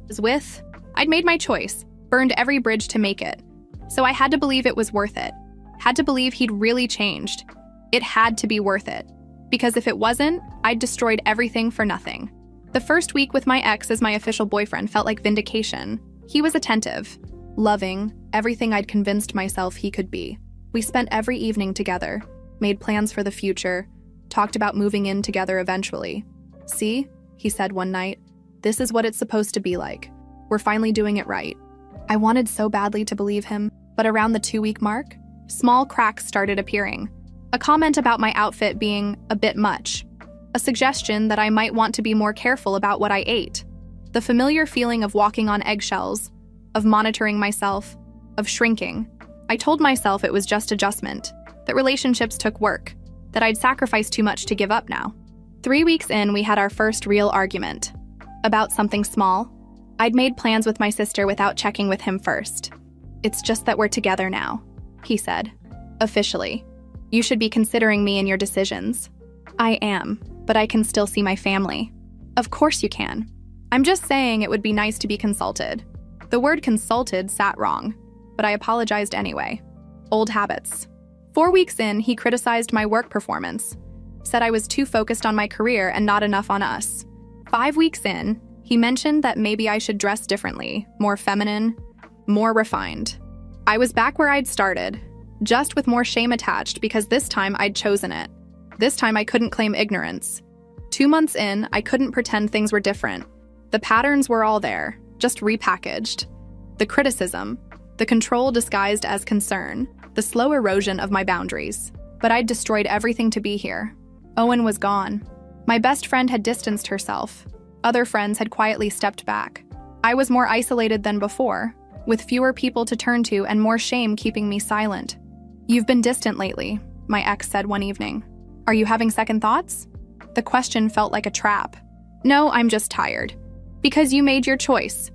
I'd made my choice, burned every bridge to make it. So I had to believe it was worth it. Had to believe he'd really changed. It had to be worth it. Because if it wasn't, I'd destroyed everything for nothing. The first week with my ex as my official boyfriend felt like vindication. He was attentive, loving, everything I'd convinced myself he could be. We spent every evening together, made plans for the future, talked about moving in together eventually. See, he said one night, this is what it's supposed to be like. We're finally doing it right. I wanted so badly to believe him, but around the 2-week mark, small cracks started appearing. A comment about my outfit being a bit much. A suggestion that I might want to be more careful about what I ate. The familiar feeling of walking on eggshells, of monitoring myself, of shrinking. I told myself it was just adjustment, that relationships took work, that I'd sacrificed too much to give up now. 3 weeks in, we had our first real argument. About something small. I'd made plans with my sister without checking with him first. It's just that we're together now, he said. Officially. You should be considering me in your decisions. I am, but I can still see my family. Of course you can. I'm just saying it would be nice to be consulted. The word consulted sat wrong, but I apologized anyway. Old habits. 4 weeks in, he criticized my work performance. Said I was too focused on my career and not enough on us. 5 weeks in, he mentioned that maybe I should dress differently, more feminine, more refined. I was back where I'd started, just with more shame attached because this time I'd chosen it. This time I couldn't claim ignorance. 2 months in, I couldn't pretend things were different. The patterns were all there, just repackaged. The criticism, the control disguised as concern, the slow erosion of my boundaries. But I'd destroyed everything to be here. Owen was gone. My best friend had distanced herself. Other friends had quietly stepped back. I was more isolated than before, with fewer people to turn to and more shame keeping me silent. You've been distant lately, my ex said one evening. Are you having second thoughts? The question felt like a trap. No, I'm just tired. Because you made your choice.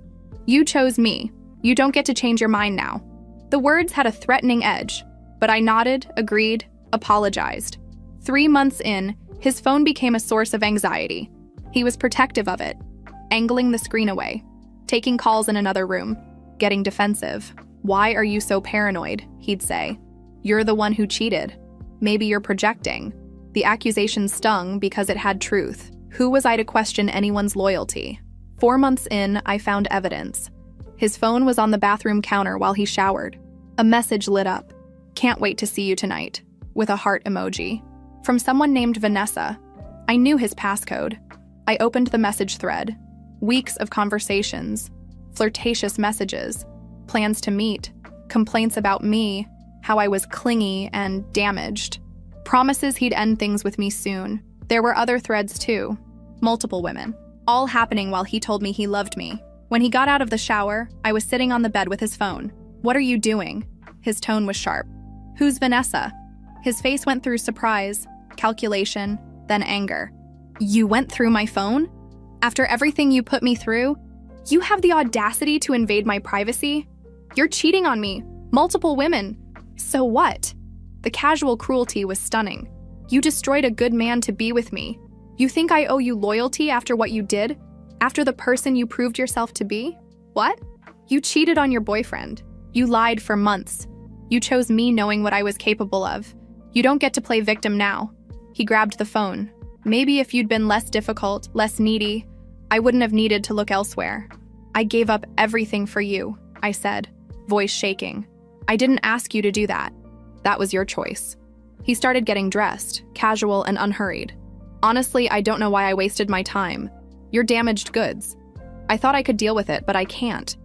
You chose me. You don't get to change your mind now. The words had a threatening edge, but I nodded, agreed, apologized. 3 months in, His phone became a source of anxiety. He was protective of it, angling the screen away, taking calls in another room, getting defensive. "Why are you so paranoid?" he'd say. "You're the one who cheated. Maybe you're projecting." The accusation stung because it had truth. Who was I to question anyone's loyalty? 4 months in, I found evidence. His phone was on the bathroom counter while he showered. A message lit up. "Can't wait to see you tonight," with a heart emoji. From someone named Vanessa. I knew his passcode. I opened the message thread. Weeks of conversations, flirtatious messages, plans to meet, complaints about me, how I was clingy and damaged. Promises he'd end things with me soon. There were other threads too. Multiple women. All happening while he told me he loved me. When he got out of the shower, I was sitting on the bed with his phone. "What are you doing?" His tone was sharp. "Who's Vanessa?" His face went through surprise, calculation, then anger. "You went through my phone? After everything you put me through? You have the audacity to invade my privacy? You're cheating on me. Multiple women. So what?" The casual cruelty was stunning. "You destroyed a good man to be with me. You think I owe you loyalty after what you did? After the person you proved yourself to be? What? You cheated on your boyfriend. You lied for months. You chose me knowing what I was capable of. You don't get to play victim now." He grabbed the phone. "Maybe if you'd been less difficult, less needy, I wouldn't have needed to look elsewhere." "I gave up everything for you," I said, voice shaking. "I didn't ask you to do that. That was your choice." He started getting dressed, casual and unhurried. "Honestly, I don't know why I wasted my time. You're damaged goods. I thought I could deal with it, but I can't.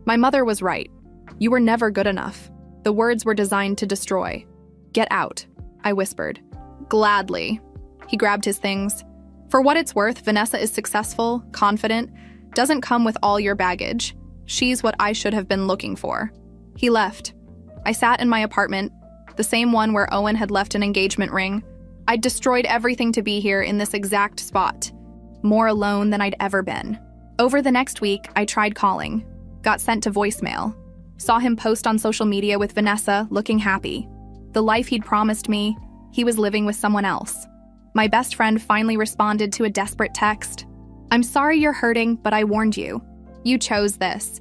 My mother was right. You were never good enough. The words were designed to destroy." "Get out," I whispered. "Gladly." He grabbed his things. For what it's worth, Vanessa is successful, confident, doesn't come with all your baggage. She's what I should have been looking for. He left. I sat in my apartment, the same one where Owen had left an engagement ring. I'd destroyed everything to be here in this exact spot. More alone than I'd ever been. Over the next week, I tried calling. Got sent to voicemail. Saw him post on social media with Vanessa, looking happy. The life he'd promised me, he was living with someone else. My best friend finally responded to a desperate text. "I'm sorry you're hurting, but I warned you. You chose this.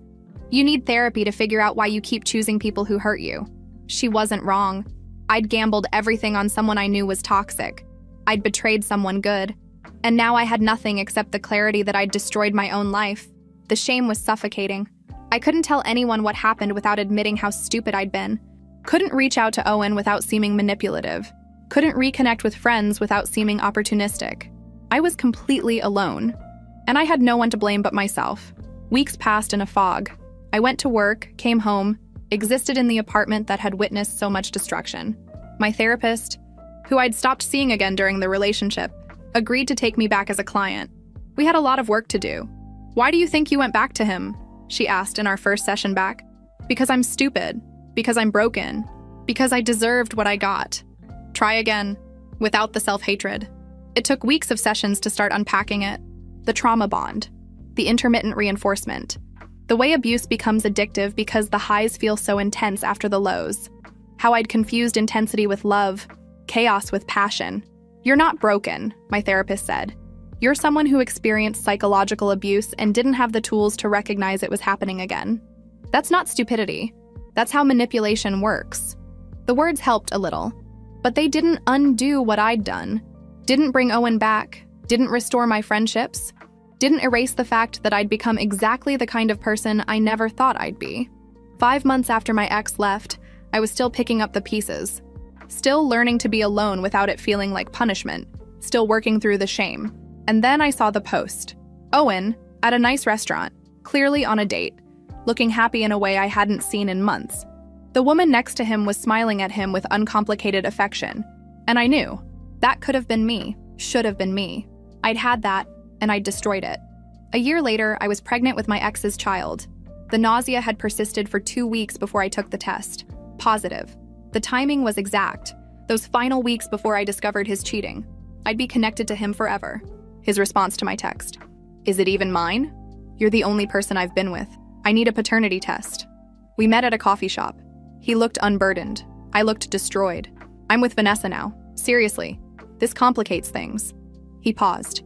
You need therapy to figure out why you keep choosing people who hurt you." She wasn't wrong. I'd gambled everything on someone I knew was toxic. I'd betrayed someone good. And now I had nothing except the clarity that I'd destroyed my own life. The shame was suffocating. I couldn't tell anyone what happened without admitting how stupid I'd been. Couldn't reach out to Owen without seeming manipulative. Couldn't reconnect with friends without seeming opportunistic. I was completely alone. And I had no one to blame but myself. Weeks passed in a fog. I went to work, came home, existed in the apartment that had witnessed so much destruction. My therapist, who I'd stopped seeing again during the relationship, agreed to take me back as a client. We had a lot of work to do. "Why do you think you went back to him?" she asked in our first session back. "Because I'm stupid. Because I'm broken. Because I deserved what I got. Try again, without the self-hatred." It took weeks of sessions to start unpacking it. The trauma bond. The intermittent reinforcement. The way abuse becomes addictive because the highs feel so intense after the lows. How I'd confused intensity with love, chaos with passion. "You're not broken," my therapist said. "You're someone who experienced psychological abuse and didn't have the tools to recognize it was happening again. That's not stupidity. That's how manipulation works." The words helped a little, but they didn't undo what I'd done. Didn't bring Owen back, didn't restore my friendships, didn't erase the fact that I'd become exactly the kind of person I never thought I'd be. 5 months after my ex left, I was still picking up the pieces. Still learning to be alone without it feeling like punishment. Still working through the shame. And then I saw the post. Owen, at a nice restaurant, clearly on a date, looking happy in a way I hadn't seen in months. The woman next to him was smiling at him with uncomplicated affection. And I knew, that could have been me, should have been me. I'd had that, and I'd destroyed it. A year later, I was pregnant with my ex's child. The nausea had persisted for 2 weeks before I took the test. Positive. The timing was exact. Those final weeks before I discovered his cheating. I'd be connected to him forever. His response to my text. "Is it even mine? You're the only person I've been with. I need a paternity test." We met at a coffee shop. He looked unburdened. I looked destroyed. "I'm with Vanessa now. Seriously. This complicates things. He paused.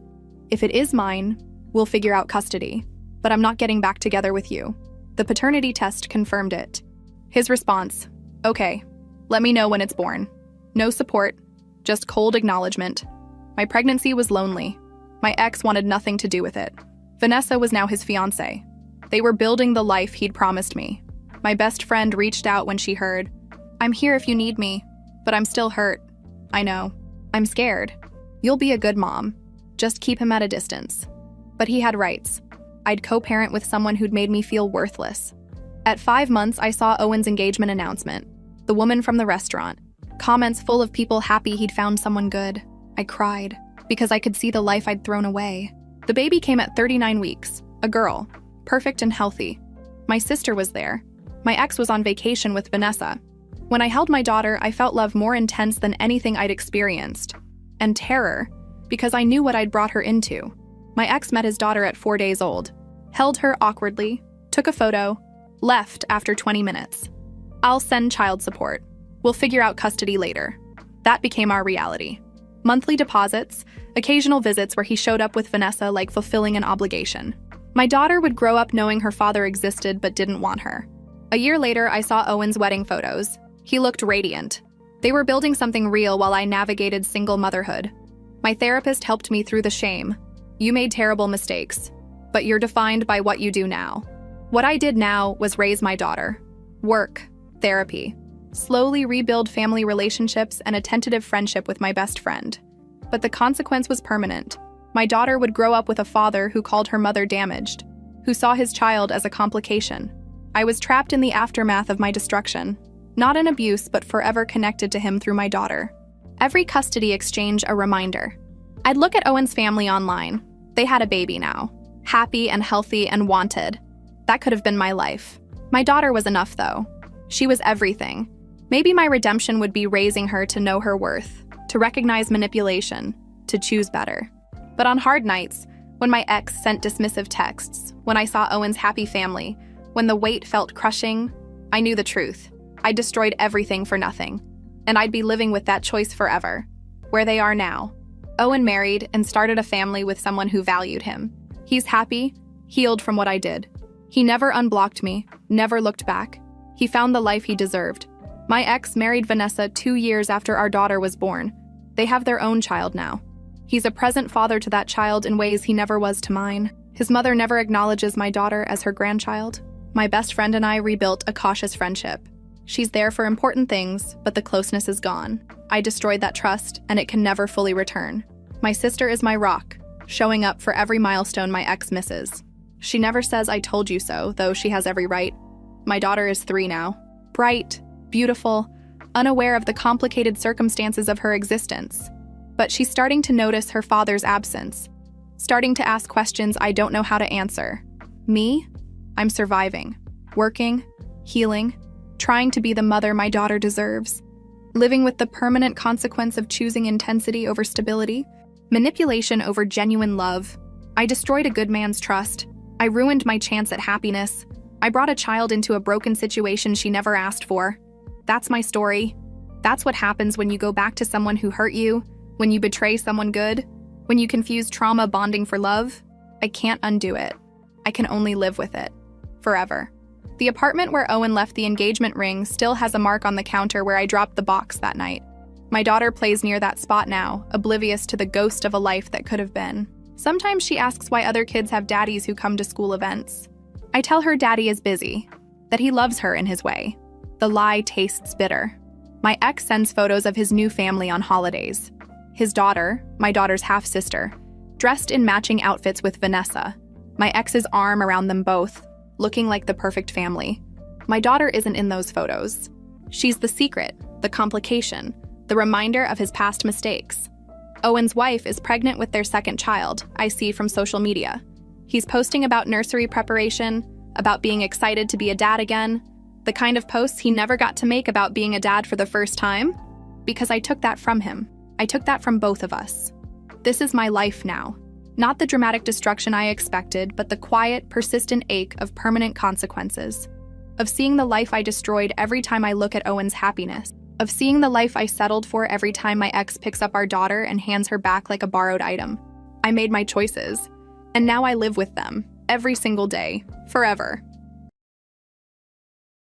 If it is mine, we'll figure out custody, but I'm not getting back together with you. The paternity test confirmed it. His response, okay, let me know when it's born. No support, just cold acknowledgement. My pregnancy was lonely. My ex wanted nothing to do with it. Vanessa was now his fiancé. They were building the life he'd promised me. My best friend reached out when she heard, I'm here if you need me, but I'm still hurt. I know. I'm scared. You'll be a good mom. Just keep him at a distance. But he had rights. I'd co-parent with someone who'd made me feel worthless. At 5 months, I saw Owen's engagement announcement. The woman from the restaurant. Comments full of people happy he'd found someone good. I cried, because I could see the life I'd thrown away. The baby came at 39 weeks. A girl. Perfect and healthy. My sister was there. My ex was on vacation with Vanessa. When I held my daughter, I felt love more intense than anything I'd experienced. And terror, because I knew what I'd brought her into. My ex met his daughter at 4 days old, held her awkwardly, took a photo, left after 20 minutes. I'll send child support. We'll figure out custody later. That became our reality. Monthly deposits, occasional visits where he showed up with Vanessa like fulfilling an obligation. My daughter would grow up knowing her father existed but didn't want her. A year later, I saw Owen's wedding photos. He looked radiant. They were building something real while I navigated single motherhood. My therapist helped me through the shame. You made terrible mistakes, but you're defined by what you do now. What I did now was raise my daughter. Work, therapy, slowly rebuild family relationships and a tentative friendship with my best friend. But the consequence was permanent. My daughter would grow up with a father who called her mother damaged, who saw his child as a complication. I was trapped in the aftermath of my destruction, not in abuse, but forever connected to him through my daughter. Every custody exchange a reminder. I'd look at Owen's family online. They had a baby now, happy and healthy and wanted. That could have been my life. My daughter was enough, though. She was everything. Maybe my redemption would be raising her to know her worth, to recognize manipulation, to choose better. But on hard nights, when my ex sent dismissive texts, when I saw Owen's happy family, when the weight felt crushing, I knew the truth. I destroyed everything for nothing, and I'd be living with that choice forever. Where they are now. Owen married and started a family with someone who valued him. He's happy, healed from what I did. He never unblocked me, never looked back. He found the life he deserved. My ex married Vanessa 2 years after our daughter was born. They have their own child now. He's a present father to that child in ways he never was to mine. His mother never acknowledges my daughter as her grandchild. My best friend and I rebuilt a cautious friendship. She's there for important things, but the closeness is gone. I destroyed that trust, and it can never fully return. My sister is my rock, showing up for every milestone my ex misses. She never says I told you so, though she has every right. My daughter is 3 now. Bright, beautiful, unaware of the complicated circumstances of her existence. But she's starting to notice her father's absence, starting to ask questions I don't know how to answer. Me? I'm surviving, working, healing, trying to be the mother my daughter deserves, living with the permanent consequence of choosing intensity over stability, manipulation over genuine love. I destroyed a good man's trust. I ruined my chance at happiness. I brought a child into a broken situation she never asked for. That's my story. That's what happens when you go back to someone who hurt you, when you betray someone good, when you confuse trauma bonding for love. I can't undo it. I can only live with it. Forever. The apartment where Owen left the engagement ring still has a mark on the counter where I dropped the box that night. My daughter plays near that spot now, oblivious to the ghost of a life that could have been. Sometimes she asks why other kids have daddies who come to school events. I tell her daddy is busy, that he loves her in his way. The lie tastes bitter. My ex sends photos of his new family on holidays. His daughter, my daughter's half-sister, dressed in matching outfits with Vanessa. My ex's arm around them both, looking like the perfect family. My daughter isn't in those photos. She's the secret, the complication, the reminder of his past mistakes. Owen's wife is pregnant with their second child, I see from social media. He's posting about nursery preparation, about being excited to be a dad again, the kind of posts he never got to make about being a dad for the first time, because I took that from him. I took that from both of us. This is my life now. Not the dramatic destruction I expected, but the quiet, persistent ache of permanent consequences. Of seeing the life I destroyed every time I look at Owen's happiness. of seeing the life I settled for every time my ex picks up our daughter and hands her back like a borrowed item. I made my choices, and now I live with them, every single day, forever.